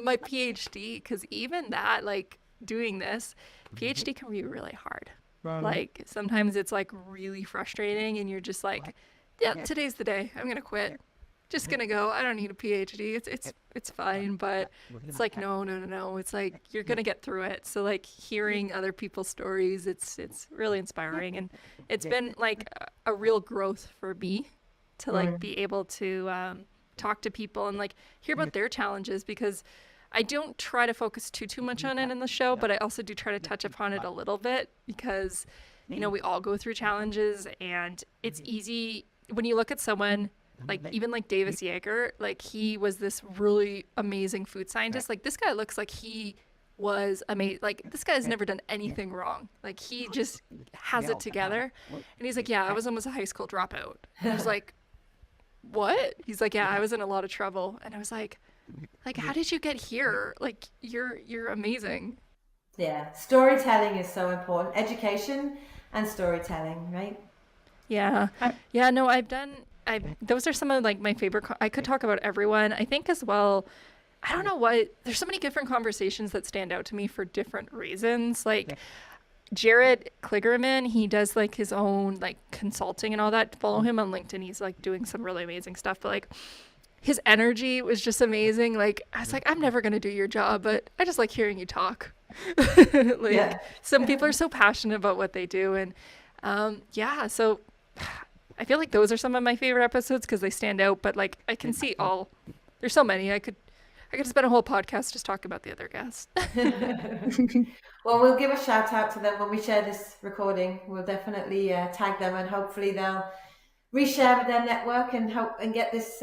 my PhD, because even that, like doing this, PhD can be really hard. Like sometimes it's like really frustrating, and you're just like, yeah, today's the day. I'm gonna quit. Just gonna go. I don't need a PhD. It's fine. But it's like no. It's like you're gonna get through it. So like hearing other people's stories, it's really inspiring, and it's been like a real growth for me to like be able to talk to people and like hear about their challenges, because I don't try to focus too much on it in the show, but I also do try to touch upon it a little bit, because you know we all go through challenges, and it's easy when you look at someone like even like Davis Yeager, like he was this really amazing food scientist. Like this guy looks like he was amazing. Like this guy has never done anything wrong. Like he just has it together. And he's like, yeah, I was almost a high school dropout. And I was like, what? He's like, yeah, I was in a lot of trouble. And I was like, how did you get here? Like you're amazing. Yeah, storytelling is so important. Education and storytelling, right? Yeah. Yeah, no, those are some of like my favorite. I could talk about everyone. I think as well, I don't know what, there's so many different conversations that stand out to me for different reasons. Like Jared Kligerman, he does like his own like consulting and all that. Follow him on LinkedIn. He's like doing some really amazing stuff. But like his energy was just amazing. Like I was like, I'm never going to do your job, but I just like hearing you talk. Some people are so passionate about what they do. And so I feel like those are some of my favorite episodes because they stand out, but like I can see there's so many. I could spend a whole podcast just talking about the other guests. Well, we'll give a shout out to them when we share this recording. We'll definitely tag them, and hopefully they'll reshare with their network and help and get this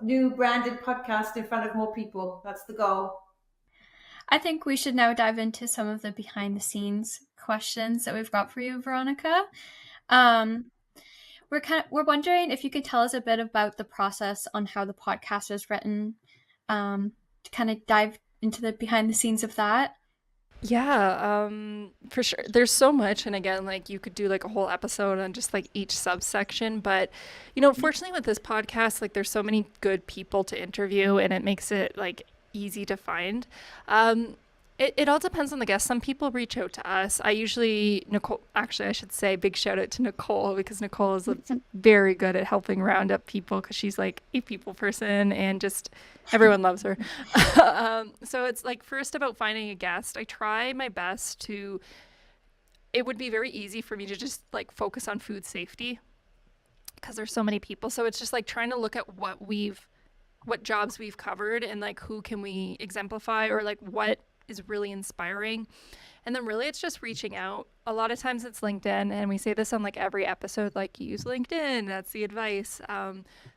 new branded podcast in front of more people. That's the goal. I think we should now dive into some of the behind the scenes questions that we've got for you, Veronica. We're wondering if you could tell us a bit about the process on how the podcast is written, to kind of dive into the behind the scenes of that. Yeah, for sure. There's so much. And again, like you could do like a whole episode on just like each subsection. But, you know, fortunately with this podcast, like there's so many good people to interview, and it makes it like easy to find. It all depends on the guest. Some people reach out to us. Nicole, actually, I should say big shout out to Nicole, because Nicole is very good at helping round up people, because she's like a people person and just everyone loves her. So it's like first about finding a guest. I try my best it would be very easy for me to just like focus on food safety because there's so many people. So it's just like trying to look at what jobs we've covered and like who can we exemplify, or like what is really inspiring. And then really it's just reaching out. A lot of times it's LinkedIn, and we say this on like every episode, like use LinkedIn, that's the advice.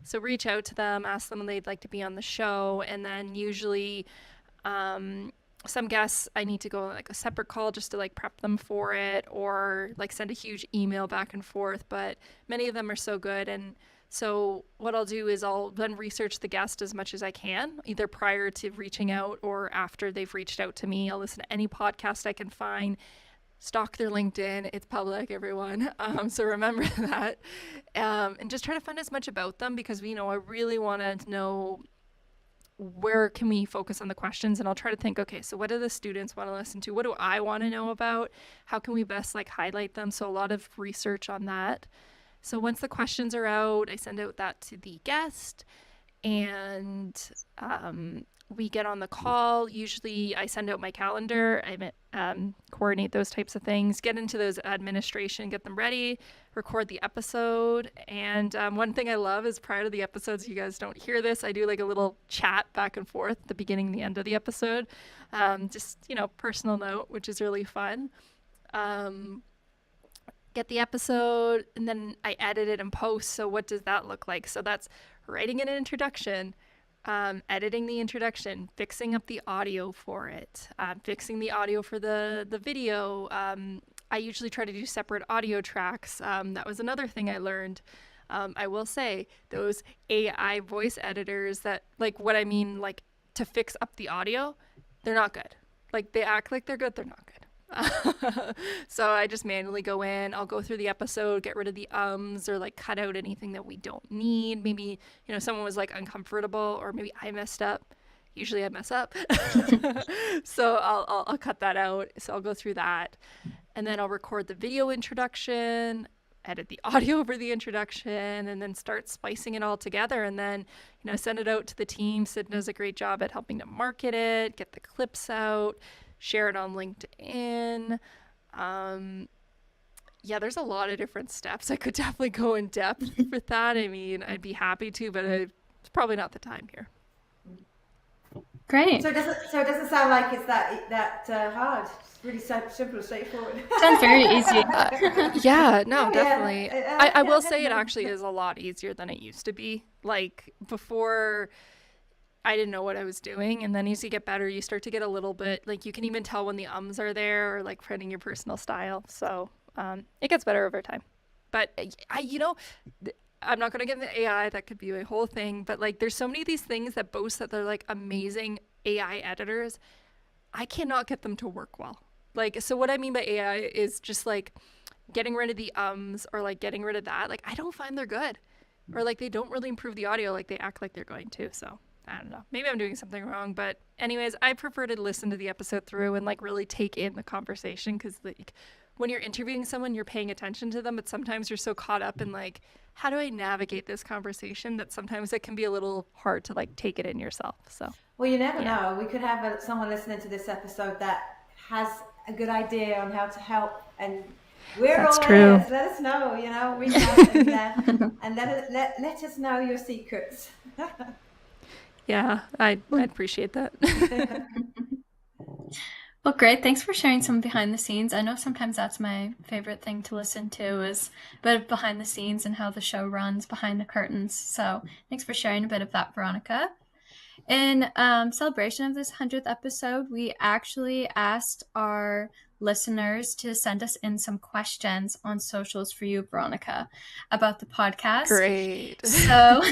So reach out to them, ask them if they'd like to be on the show. And then usually some guests I need to go on like a separate call just to like prep them for it, or like send a huge email back and forth. But many of them are so good. And so what I'll do is I'll then research the guest as much as I can, either prior to reaching out or after they've reached out to me. I'll listen to any podcast I can find, stalk their LinkedIn. It's public, everyone. So remember that. And just try to find as much about them, because I really want to know where can we focus on the questions? And I'll try to think, okay, so what do the students want to listen to? What do I want to know about? How can we best like highlight them? So a lot of research on that. So once the questions are out, I send out that to the guest, and we get on the call. Usually I send out my calendar. I coordinate those types of things, get into those administration, get them ready, record the episode. And one thing I love is prior to the episodes, you guys don't hear this, I do like a little chat back and forth at the beginning and the end of the episode. Just, personal note, which is really fun. Get the episode, and then I edit it and post. So what does that look like? So that's writing an introduction, editing the introduction, fixing up the audio for it, fixing the audio for the video. I usually try to do separate audio tracks. That was another thing I learned. I will say those AI voice editors that, like, what I mean, like, to fix up the audio, they're not good. Like, they act like they're good, they're not good. So I just manually go in, I'll go through the episode, get rid of the ums, or like cut out anything that we don't need. Maybe, someone was like uncomfortable, or maybe I messed up. Usually I mess up. So I'll cut that out. So I'll go through that, and then I'll record the video introduction, edit the audio over the introduction, and then start splicing it all together, and then send it out to the team. Sid does a great job at helping to market it, get the clips out, share it on LinkedIn. There's a lot of different steps. I could definitely go in depth with that. I mean, I'd be happy to, but it's probably not the time here. Great. So it doesn't sound like it's that hard. It's really simple and straightforward. Sounds very easy. Definitely. Yeah. I will say it actually is a lot easier than it used to be. Like before, I didn't know what I was doing, and then as you get better, you start to get a little bit, like, you can even tell when the ums are there, or like printing your personal style. So it gets better over time. But I'm not going to get into AI. That could be a whole thing. But like, there's so many of these things that boast that they're like amazing AI editors. I cannot get them to work well. Like, so what I mean by AI is just like getting rid of the ums, or like getting rid of that. Like, I don't find they're good, or like they don't really improve the audio like they act like they're going to. So I don't know. Maybe I'm doing something wrong, but anyways, I prefer to listen to the episode through and like really take in the conversation, because like when you're interviewing someone, you're paying attention to them, but sometimes you're so caught up in like, how do I navigate this conversation, that sometimes it can be a little hard to like take it in yourself. So, well, you never know. We could have someone listening to this episode that has a good idea on how to help, and That's all true. ears. Let us know, reach out and let us know your secrets. Yeah, I'd appreciate that. Well, great. Thanks for sharing some behind the scenes. I know sometimes that's my favorite thing to listen to, is a bit of behind the scenes and how the show runs behind the curtains. So thanks for sharing a bit of that, Veronica. In celebration of this 100th episode, we actually asked our listeners to send us in some questions on socials for you, Veronica, about the podcast. Great. So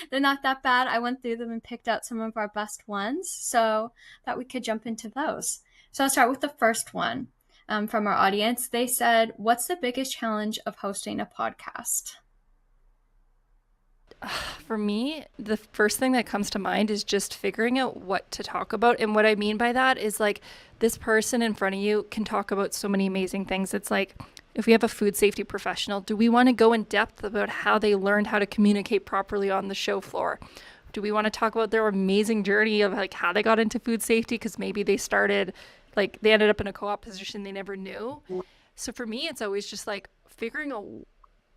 they're not that bad. I went through them and picked out some of our best ones, so that we could jump into those. So I'll start with the first one from our audience. They said, what's the biggest challenge of hosting a podcast? For me, the first thing that comes to mind is just figuring out what to talk about. And what I mean by that is like, this person in front of you can talk about so many amazing things. It's like, if we have a food safety professional, do we want to go in depth about how they learned how to communicate properly on the show floor? Do we want to talk about their amazing journey of like how they got into food safety? Because maybe they started, like they ended up in a co-op position they never knew. So for me, it's always just like figuring out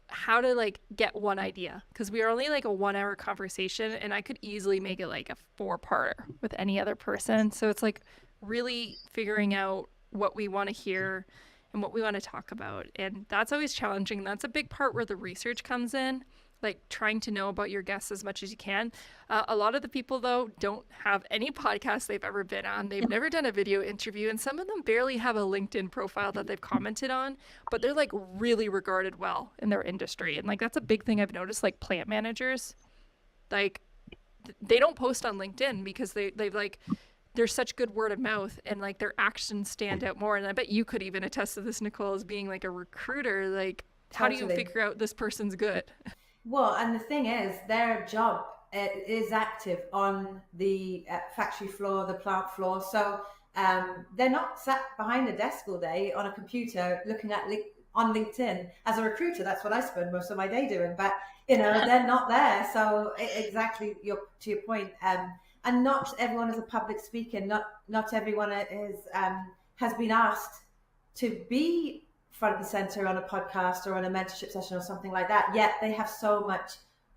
how to like get one idea, because we are only like a 1 hour conversation, and I could easily make it like a 4-parter with any other person. So it's like really figuring out what we want to hear and what we want to talk about. And that's always challenging. That's a big part where the research comes in, like trying to know about your guests as much as you can. A lot of the people, though, don't have any podcasts they've ever been on. They've never done a video interview, and some of them barely have a LinkedIn profile that they've commented on, but they're like really regarded well in their industry. And like, that's a big thing I've noticed, like plant managers, like they don't post on LinkedIn because they've like, there's such good word of mouth, and like their actions stand out more. And I bet you could even attest to this, Nicole, as being like a recruiter. Like, how do you figure out this person's good? Well, and the thing is, their job is active on the factory floor, the plant floor. So they're not sat behind a desk all day on a computer looking at on LinkedIn. As a recruiter, that's what I spend most of my day doing. But they're not there. So exactly to your point. And not everyone is a public speaker. Not everyone has been asked to be front and center on a podcast or on a mentorship session or something like that. Yet they have so much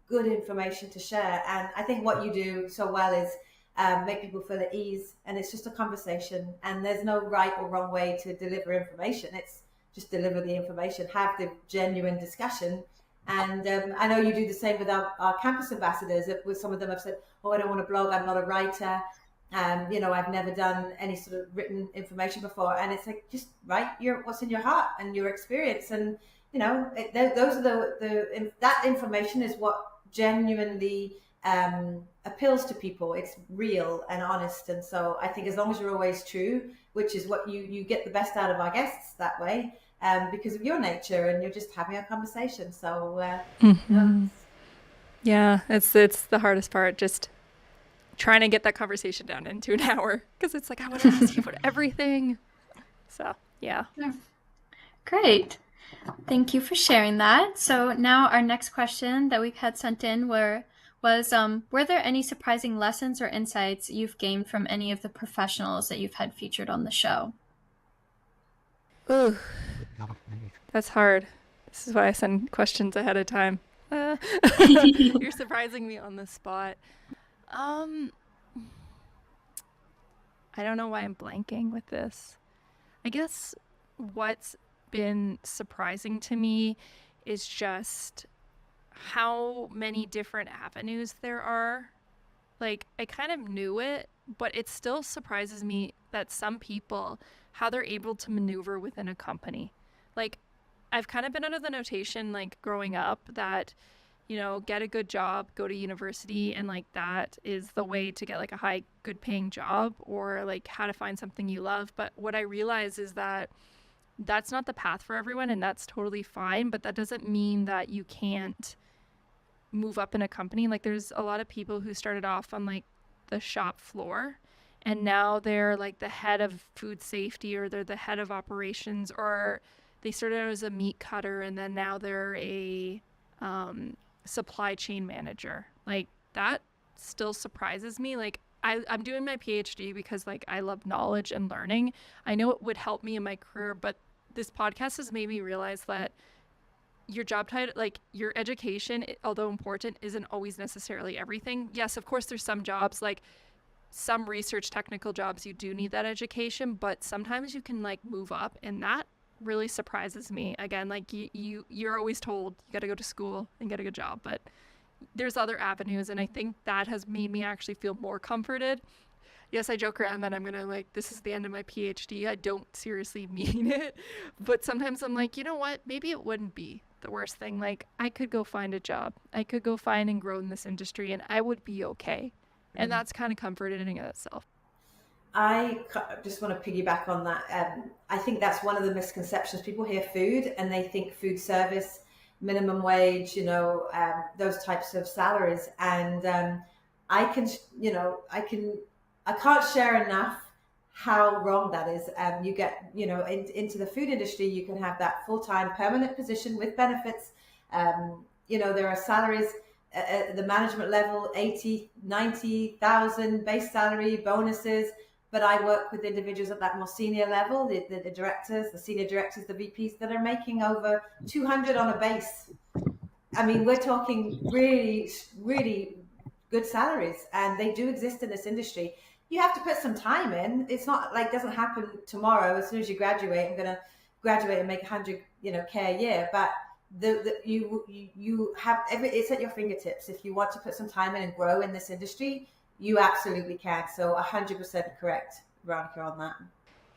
good information to share. And I think what you do so well is make people feel at ease, and it's just a conversation, and there's no right or wrong way to deliver information. It's just deliver the information, have the genuine discussion. And I know you do the same with our campus ambassadors. With some of them have said, oh, I don't want to blog, I'm not a writer, I've never done any sort of written information before. And it's like, just write what's in your heart and your experience. And those are that information is what genuinely appeals to people. It's real and honest. And so I think as long as you're always true, which is what you get the best out of our guests that way, because of your nature, and you're just having a conversation. So yeah, it's the hardest part, just trying to get that conversation down into an hour, because it's like I want to ask you about everything. So yeah. Great. Thank you for sharing that. So now our next question that we had sent in was were there any surprising lessons or insights you've gained from any of the professionals that you've had featured on the show? Ooh, that's hard. This is why I send questions ahead of time. You're surprising me on the spot. I don't know why I'm blanking with this. I guess what's been surprising to me is just how many different avenues there are. Like, I kind of knew it, but it still surprises me that some people, how they're able to maneuver within a company. Like, I've kind of been under the notation, like, growing up that, get a good job, go to university, and, like, that is the way to get, like, a high, good-paying job, or, like, how to find something you love. But what I realize is that that's not the path for everyone, and that's totally fine, but that doesn't mean that you can't move up in a company. Like, there's a lot of people who started off on, like, the shop floor, and now they're, like, the head of food safety, or they're the head of operations, or they started out as a meat cutter, and then now they're a supply chain manager. Like, that still surprises me. Like, I'm doing my PhD because, like, I love knowledge and learning. I know it would help me in my career, but this podcast has made me realize that your job title, like, your education, although important, isn't always necessarily everything. Yes, of course, there's some jobs, like some research technical jobs, you do need that education, but sometimes you can, like, move up, and that really surprises me. Again, like, you're always told you got to go to school and get a good job, but there's other avenues, and I think that has made me actually feel more comforted. Yes, I joke around that I'm gonna, like, this is the end of my PhD. I don't seriously mean it, but sometimes I'm like, you know what, maybe it wouldn't be the worst thing. Like, I could go find a job, I could go find and grow in this industry, and I would be okay. And that's kind of comforting in itself. I just want to piggyback on that. I think that's one of the misconceptions. People hear food and they think food service, minimum wage, those types of salaries. And I can't share enough how wrong that is. You get, into the food industry, you can have that full-time permanent position with benefits. There are salaries at the management level, 80, 90,000 base salary, bonuses. But I work with individuals at that more senior level, the directors, the senior directors, the VPs that are making over 200 on a base. I mean, we're talking really, really good salaries, and they do exist in this industry. You have to put some time in. It's not like it doesn't happen tomorrow. As soon as you graduate, I'm going to graduate and make 100, K a year. But you have it's at your fingertips. If you want to put some time in and grow in this industry, you absolutely can. So 100% correct, Veronica, on that.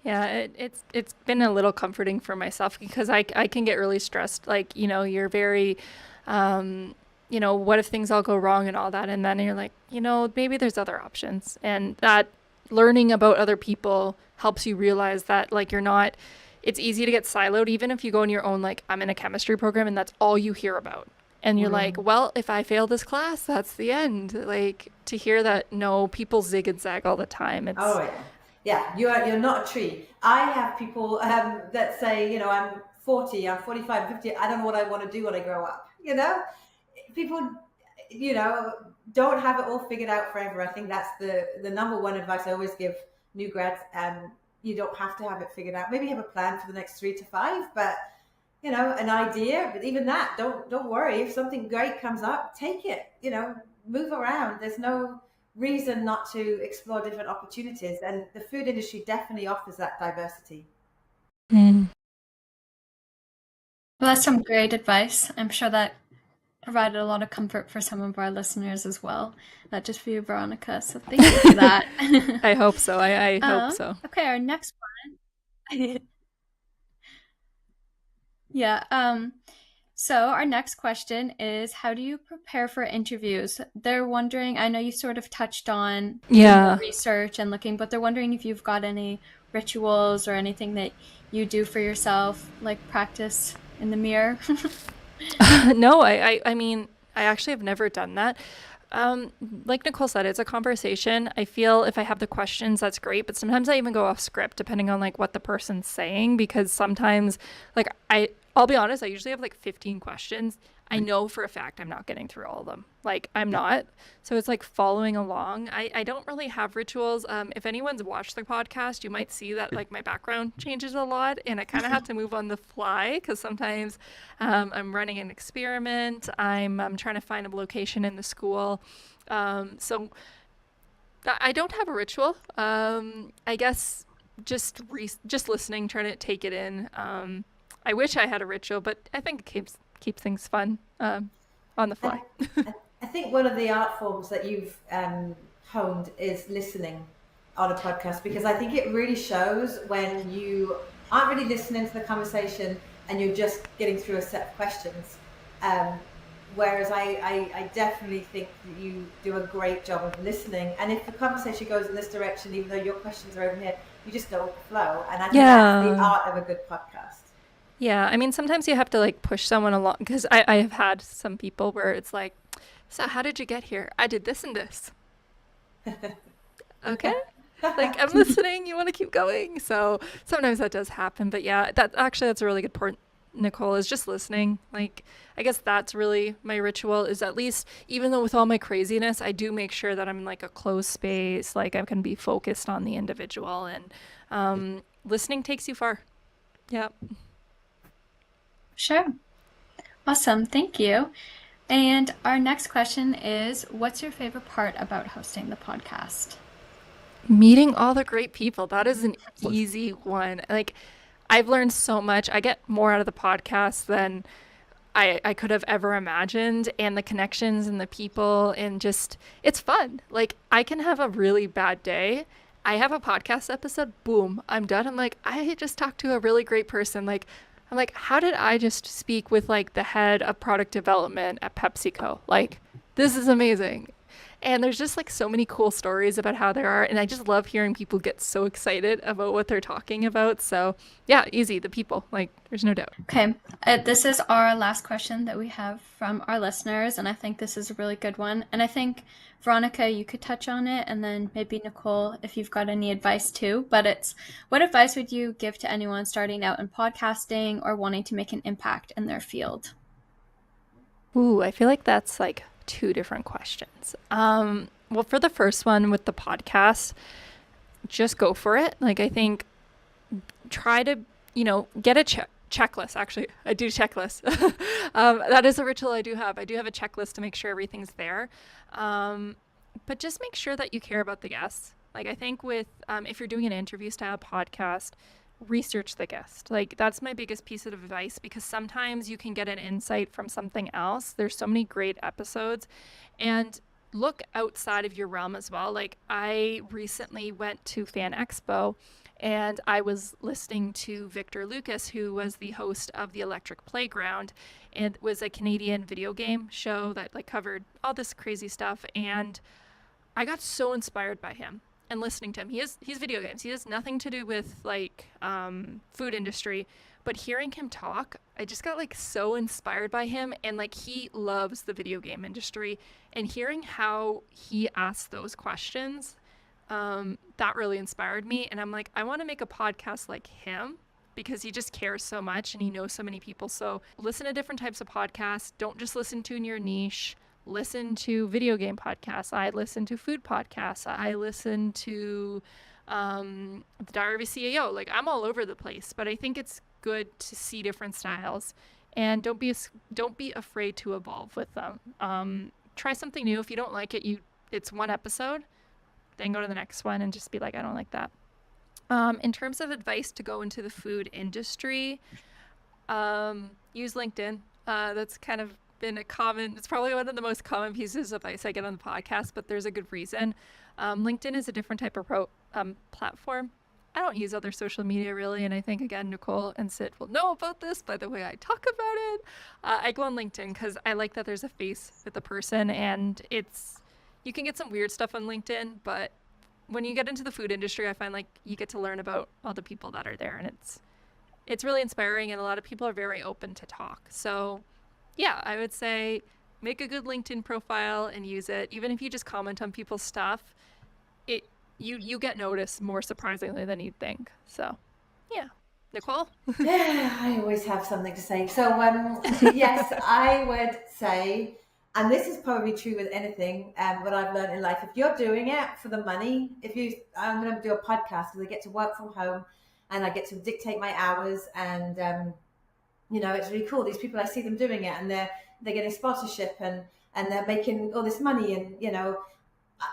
Yeah, it's been a little comforting for myself, because I can get really stressed. Like, you're very, what if things all go wrong and all that? And then you're like, maybe there's other options. And that learning about other people helps you realize that, like, it's easy to get siloed, even if you go in your own, like, I'm in a chemistry program and that's all you hear about. And you're like, well, if I fail this class, that's the end. Like, to hear that, no, people zig and zag all the time. It's, Oh yeah, you're not a tree. I have people that say, I'm 40, I'm 45, 50. I don't know what I want to do when I grow up. People, don't have it all figured out forever. I think that's the number one advice I always give new grads. You don't have to have it figured out. Maybe have a plan for the next 3 to 5, but an idea. But even that, don't worry. If something great comes up, take it. Move around. There's no reason not to explore different opportunities, and the food industry definitely offers that diversity. Well, that's some great advice. I'm sure that provided a lot of comfort for some of our listeners as well, not just for you, Veronica. So thank you for that. I hope so. I hope so. Okay, our next one. Yeah. So our next question is, how do you prepare for interviews? They're wondering, I know you sort of touched on research and looking, but they're wondering if you've got any rituals or anything that you do for yourself, like practice in the mirror. No, I mean, I actually have never done that. Like Nicole said, it's a conversation. I feel if I have the questions, that's great. But sometimes I even go off script depending on like what the person's saying, because sometimes like I'll be honest, I usually have like 15 questions. I know for a fact I'm not getting through all of them. Like I'm not. So it's like following along. I don't really have rituals. If anyone's watched the podcast, you might see that like my background changes a lot and I kind of have to move on the fly because sometimes I'm running an experiment. I'm trying to find a location in the school. So I don't have a ritual. I guess just listening, trying to take it in. I wish I had a ritual, but I think it keeps things fun on the fly. I think one of the art forms that you've honed is listening on a podcast, because I think it really shows when you aren't really listening to the conversation and you're just getting through a set of questions. Whereas I definitely think that you do a great job of listening. And if the conversation goes in this direction, even though your questions are over here, you just go with the flow. And I think that's the art of a good podcast. Yeah, I mean, sometimes you have to like push someone along, because I have had some people where it's like, so how did you get here? I did this and this. Okay. Like, I'm listening. You want to keep going. So sometimes that does happen. But yeah, that's a really good point, Nicole, is just listening. Like, I guess that's really my ritual, is at least, even though with all my craziness, I do make sure that I'm in like a closed space, like I can be focused on the individual, and listening takes you far. Yeah. Sure. Awesome. Thank you. And our next question is, what's your favorite part about hosting the podcast? Meeting all the great people. That is an easy one. Like, I've learned so much. I get more out of the podcast than I could have ever imagined, and the connections and the people, and just, it's fun. Like, I can have a really bad day. I have a podcast episode, boom, I'm done. I'm like, I just talked to a really great person. Like, I'm like, how did I just speak with like the head of product development at PepsiCo? Like, this is amazing. And there's just like so many cool stories about how there are. And I just love hearing people get so excited about what they're talking about. So yeah, easy. The people, like, there's no doubt. Okay. This is our last question that we have from our listeners. And I think this is a really good one. And I think, Veronica, you could touch on it. And then maybe Nicole, if you've got any advice too. But it's, what advice would you give to anyone starting out in podcasting or wanting to make an impact in their field? Ooh, I feel like that's like 2 different questions. Well, for the first one with the podcast, just go for it. Like, I think try to, get a checklist. Actually, I do checklists. That is a ritual I do have. I do have a checklist to make sure everything's there. But just make sure that you care about the guests. Like, I think with, if you're doing an interview style podcast, research the guest. Like, that's my biggest piece of advice, because sometimes you can get an insight from something else. There's so many great episodes, and look outside of your realm as well. Like, I recently went to Fan Expo and I was listening to Victor Lucas, who was the host of the Electric Playground, and it was a Canadian video game show that like covered all this crazy stuff. And I got so inspired by him. and listening to him. He's video games. He has nothing to do with like food industry, but hearing him talk, I just got like so inspired by him, and like he loves the video game industry, and hearing how he asks those questions, that really inspired me. And I'm like, I want to make a podcast like him, because he just cares so much and he knows so many people. So listen to different types of podcasts. Don't just listen to in your niche. Listen to video game podcasts. I listen to food podcasts. I listen to the Diary of a CEO. Like, I'm all over the place, but I think it's good to see different styles, and don't be afraid to evolve with them. Try something new. If you don't like it, it's one episode, then go to the next one and just be like, I don't like that. In terms of advice to go into the food industry, use LinkedIn. That's kind of been it's probably one of the most common pieces of advice I get on the podcast, but there's a good reason. LinkedIn is a different type of platform. I don't use other social media really, and I think, again, Nicole and Sid will know about this by the way I talk about it. I go on LinkedIn because I like that there's a face with the person, and you can get some weird stuff on LinkedIn, but when you get into the food industry, I find like you get to learn about all the people that are there, and it's really inspiring, and a lot of people are very open to talk. So yeah, I would say make a good LinkedIn profile and use it. Even if you just comment on people's stuff, you get noticed more surprisingly than you'd think. So yeah. Nicole? Yeah, I always have something to say. So yes, I would say, and this is probably true with anything, what I've learned in life. If you're doing it for the money, I'm going to do a podcast because I get to work from home and I get to dictate my hours, and it's really cool. These people, I see them doing it, and they're getting sponsorship and they're making all this money, and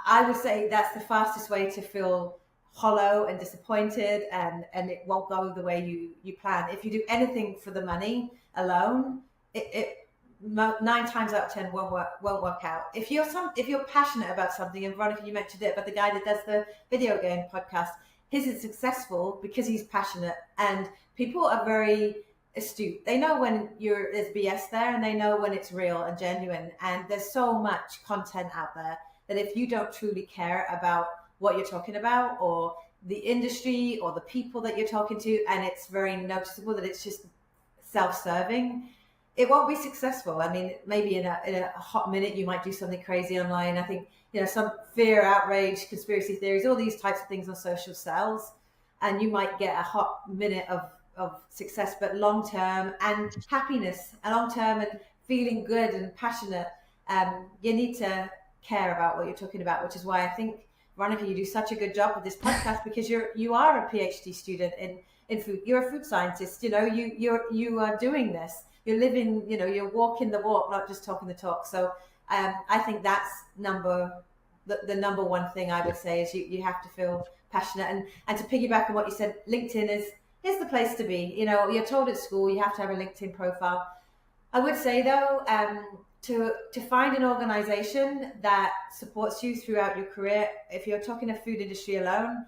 I would say that's the fastest way to feel hollow and disappointed, and it won't go the way you plan. If you do anything for the money alone, it 9 times out of 10 won't work out. If you're passionate about something, and Veronica, you mentioned it, but the guy that does the video game podcast, his is successful because he's passionate, and people are very astute. They know when there's BS there, and they know when it's real and genuine. And there's so much content out there that if you don't truly care about what you're talking about, or the industry, or the people that you're talking to, and it's very noticeable that it's just self-serving, it won't be successful. I mean, maybe in a hot minute you might do something crazy online. I think some fear, outrage, conspiracy theories, all these types of things on social sells, and you might get a hot minute of success, but long term and happiness, and long term and feeling good and passionate, you need to care about what you're talking about, which is why I think, Veronica, you do such a good job with this podcast, because you are a PhD student in food. You're a food scientist. You are doing this. You're living. You're walking the walk, not just talking the talk. So I think that's the number one thing I would say is you have to feel passionate. And to piggyback on what you said, LinkedIn is the place to be. You're told at school you have to have a LinkedIn profile. I would say though, to find an organization that supports you throughout your career. If you're talking to food industry alone,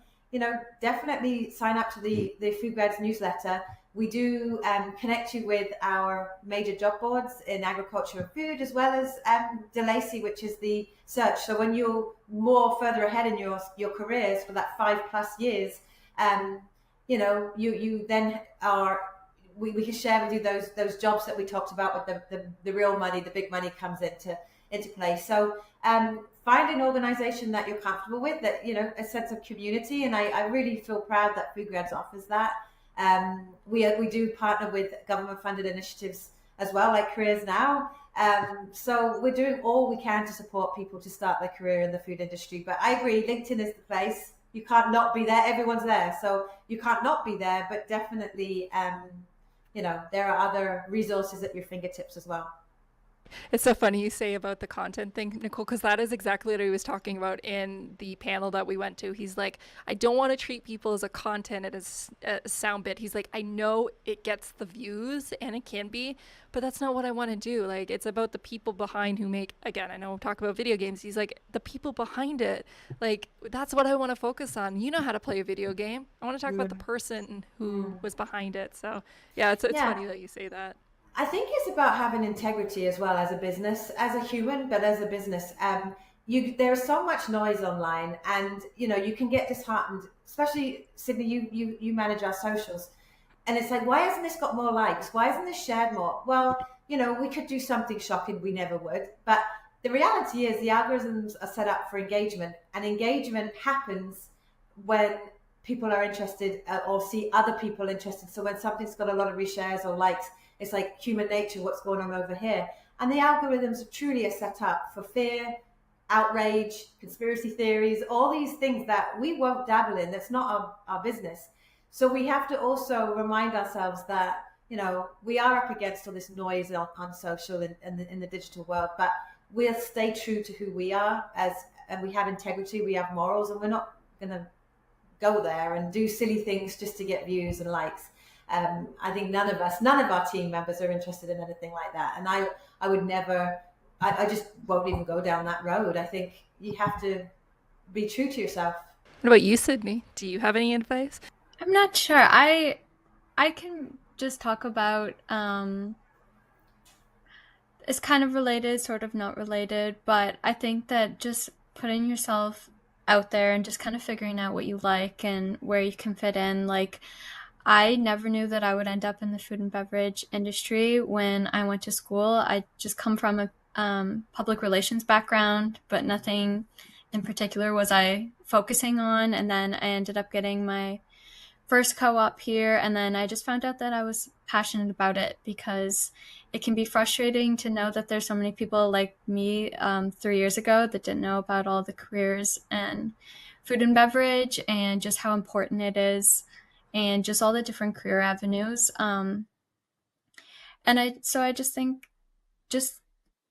definitely sign up to the FoodGrads newsletter. We do connect you with our major job boards in agriculture and food, as well as Gallace, which is the search. So when you're more further ahead in your careers for that 5+ years, you then are. We can share with you those jobs that we talked about with the real money, the big money comes into play. So find an organization that you're comfortable with, that a sense of community, and I really feel proud that FoodGrads offers that. We do partner with government funded initiatives as well, like Careers Now. So we're doing all we can to support people to start their career in the food industry. But I agree, LinkedIn is the place. You can't not be there. Everyone's there, so you can't not be there. But definitely, there are other resources at your fingertips as well. It's so funny you say about the content thing, Nicole, because that is exactly what he was talking about in the panel that we went to. He's like, I don't want to treat people as a content and as a sound bit. He's like, I know it gets the views and it can be, but that's not what I want to do. Like, it's about the people behind who make, again, I know we'll talk about video games. He's like, the people behind it. Like, that's what I want to focus on. You know how to play a video game. I want to talk about the person who was behind it. So yeah, it's funny that you say that. I think it's about having integrity as well as a business, as a human, but as a business. there's so much noise online, and you can get disheartened, especially Sydney, you manage our socials, and it's like, why hasn't this got more likes? Why isn't this shared more? Well, we could do something shocking, we never would, but the reality is the algorithms are set up for engagement, and engagement happens when people are interested or see other people interested. So when something's got a lot of reshares or likes, it's like human nature, what's going on over here. And the algorithms truly are set up for fear, outrage, conspiracy theories, all these things that we won't dabble in. That's not our business. So we have to also remind ourselves that, we are up against all this noise on social and in the digital world, but we'll stay true to who we are and we have integrity, we have morals, and we're not going to go there and do silly things just to get views and likes. I think none of our team members are interested in anything like that. And I would never, I just won't even go down that road. I think you have to be true to yourself. What about you, Sydney? Do you have any advice? I'm not sure. I can just talk about, it's kind of related, sort of not related, but I think that just putting yourself out there and just kind of figuring out what you like and where you can fit in. Like, I never knew that I would end up in the food and beverage industry when I went to school. I just come from a public relations background, but nothing in particular was I focusing on. And then I ended up getting my first co-op here, and then I just found out that I was passionate about it, because it can be frustrating to know that there's so many people like me 3 years ago that didn't know about all the careers and food and beverage and just how important it is and just all the different career avenues. And I just think just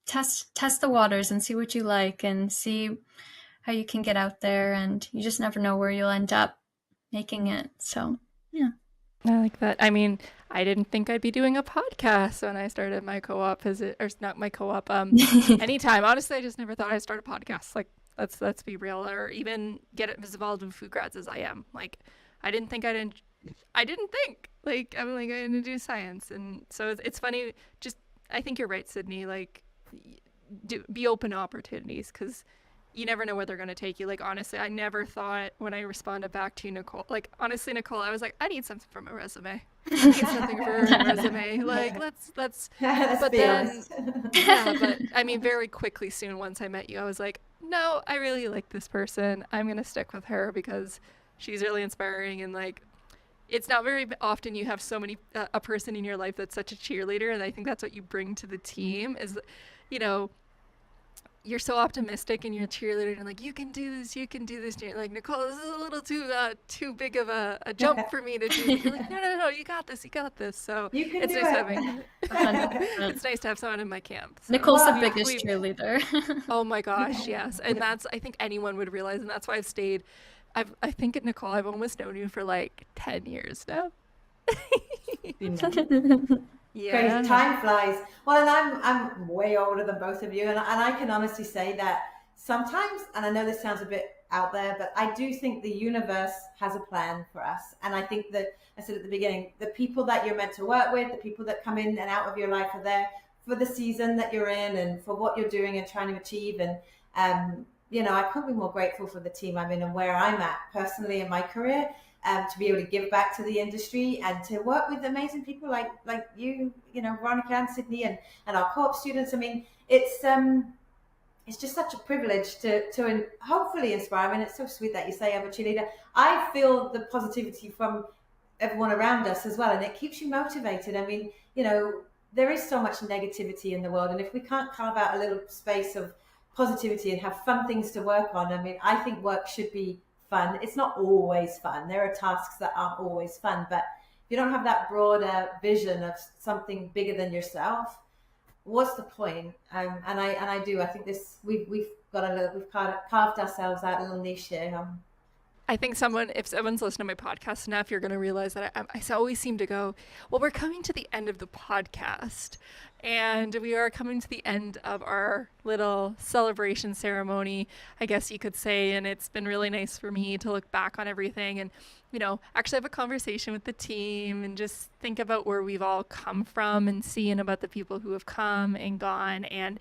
test the waters and see what you like and see how you can get out there, and you just never know where you'll end up making it. So yeah, I like that. I mean, I didn't think I'd be doing a podcast when I started my co-op anytime. Honestly, I just never thought I'd start a podcast. Like, let's be real, or even get as involved in FoodGrads as I am. Like, I didn't think I'm going to do science. And so it's funny. Just, I think you're right, Sydney. Like, be open to opportunities, because you never know where they're going to take you. Like, honestly, I never thought when I responded back to Nicole, like, honestly, Nicole, I was like, I need something for my resume. I need something for a resume. Like, let's but then, honest. Yeah, but I mean, very quickly soon, once I met you, I was like, no, I really like this person. I'm going to stick with her because she's really inspiring. And like, it's not very often you have a person in your life that's such a cheerleader. And I think that's what you bring to the team is, you're so optimistic and you're a cheerleader and like, you can do this. And you're like, Nicole, this is a little too big of a jump for me to do. You're like, no, you got this. So it's nice to have someone in my camp. So. Nicole's the biggest cheerleader. Oh my gosh, yes. And I think anyone would realize, and that's why I've stayed. I think, Nicole, I've almost known you for like 10 years now. Yeah. Crazy. Time flies. Well, and I'm way older than both of you, and I can honestly say that sometimes, and I know this sounds a bit out there, but I do think the universe has a plan for us. And I think that, I said at the beginning, the people that you're meant to work with, the people that come in and out of your life are there for the season that you're in and for what you're doing and trying to achieve. And I couldn't be more grateful for the team I'm in and where I'm at personally in my career. To be able to give back to the industry and to work with amazing people like you, Veronica and Sydney and our co-op students. I mean, it's just such a privilege to hopefully inspire. I mean, it's so sweet that you say I'm a cheerleader. I feel the positivity from everyone around us as well, and it keeps you motivated. I mean, there is so much negativity in the world, and if we can't carve out a little space of positivity and have fun things to work on, I mean, I think work should be fun. It's not always fun. There are tasks that aren't always fun, but if you don't have that broader vision of something bigger than yourself, what's the point? And I do. I think this we've carved ourselves out a little niche here. I think if someone's listening to my podcast enough, you're going to realize that I always seem to go, well, we're coming to the end of the podcast, and we are coming to the end of our little celebration ceremony, I guess you could say. And it's been really nice for me to look back on everything and, actually have a conversation with the team and just think about where we've all come from and seeing about the people who have come and gone. And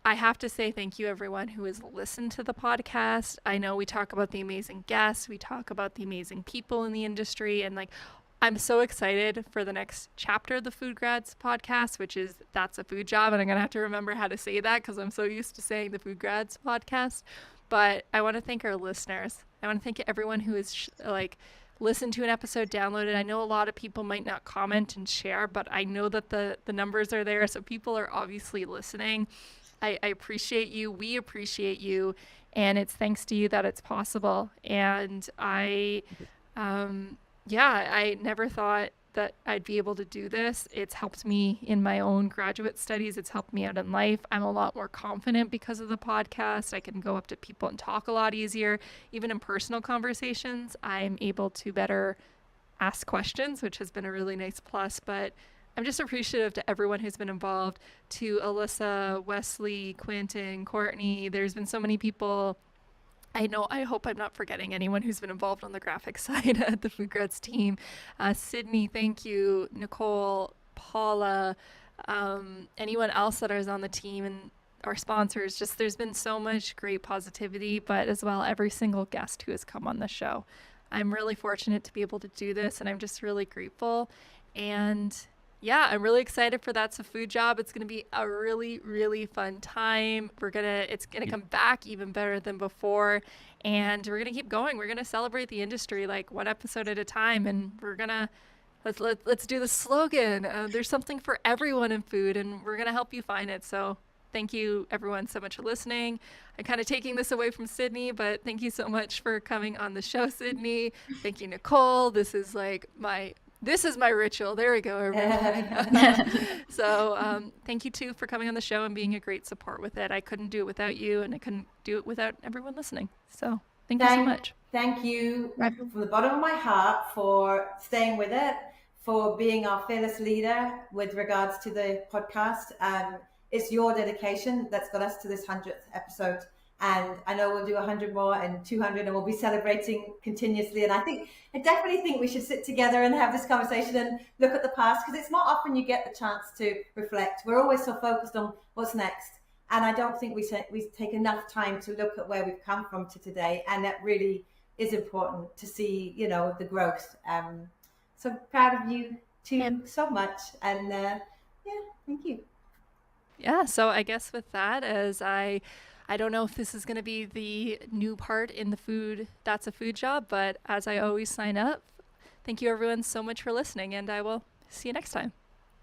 I have to say thank you, everyone who has listened to the podcast. I know we talk about the amazing guests, we talk about the amazing people in the industry, and like, I'm so excited for the next chapter of the FoodGrads podcast, which is That's a Food Job. And I'm going to have to remember how to say that because I'm so used to saying the FoodGrads podcast. But I want to thank our listeners. I want to thank everyone who has listened to an episode, downloaded. I know a lot of people might not comment and share, but I know that the numbers are there. So people are obviously listening. I appreciate you. We appreciate you. And it's thanks to you that it's possible. And I never thought that I'd be able to do this. It's helped me in my own graduate studies. It's helped me out in life. I'm a lot more confident because of the podcast. I can go up to people and talk a lot easier. Even in personal conversations, I'm able to better ask questions, which has been a really nice plus. But I'm just appreciative to everyone who's been involved, to Alyssa, Wesley, Quentin, Courtney. There's been so many people. I hope I'm not forgetting anyone who's been involved on the graphic side at the FoodGrads team. Sydney, thank you. Nicole, Paula, anyone else that is on the team, and our sponsors. Just there's been so much great positivity, but as well every single guest who has come on the show. I'm really fortunate to be able to do this, and I'm just really grateful. And yeah, I'm really excited for That's a Food Job. It's going to be a really, really fun time. It's going to come back even better than before. And we're going to keep going. We're going to celebrate the industry like one episode at a time. And we're going to, let's do the slogan. There's something for everyone in food, and we're going to help you find it. So thank you everyone so much for listening. I'm kind of taking this away from Sydney, but thank you so much for coming on the show, Sydney. Thank you, Nicole. This is my ritual. There we go, everyone. So thank you, too, for coming on the show and being a great support with it. I couldn't do it without you, and I couldn't do it without everyone listening. So thank you so much. Thank you from the bottom of my heart for staying with it, for being our fearless leader with regards to the podcast. It's your dedication that's got us to this 100th episode. And I know we'll do 100 more and 200, and we'll be celebrating continuously. And I definitely think we should sit together and have this conversation and look at the past, because it's not often you get the chance to reflect. We're always so focused on what's next. And I don't think we take enough time to look at where we've come from to today. And that really is important to see, the growth. So proud of you too, so much. And thank you. Yeah, so I guess with that, as I don't know if this is going to be the new part in the That's a Food Job, but as I always sign up, thank you everyone so much for listening, and I will see you next time.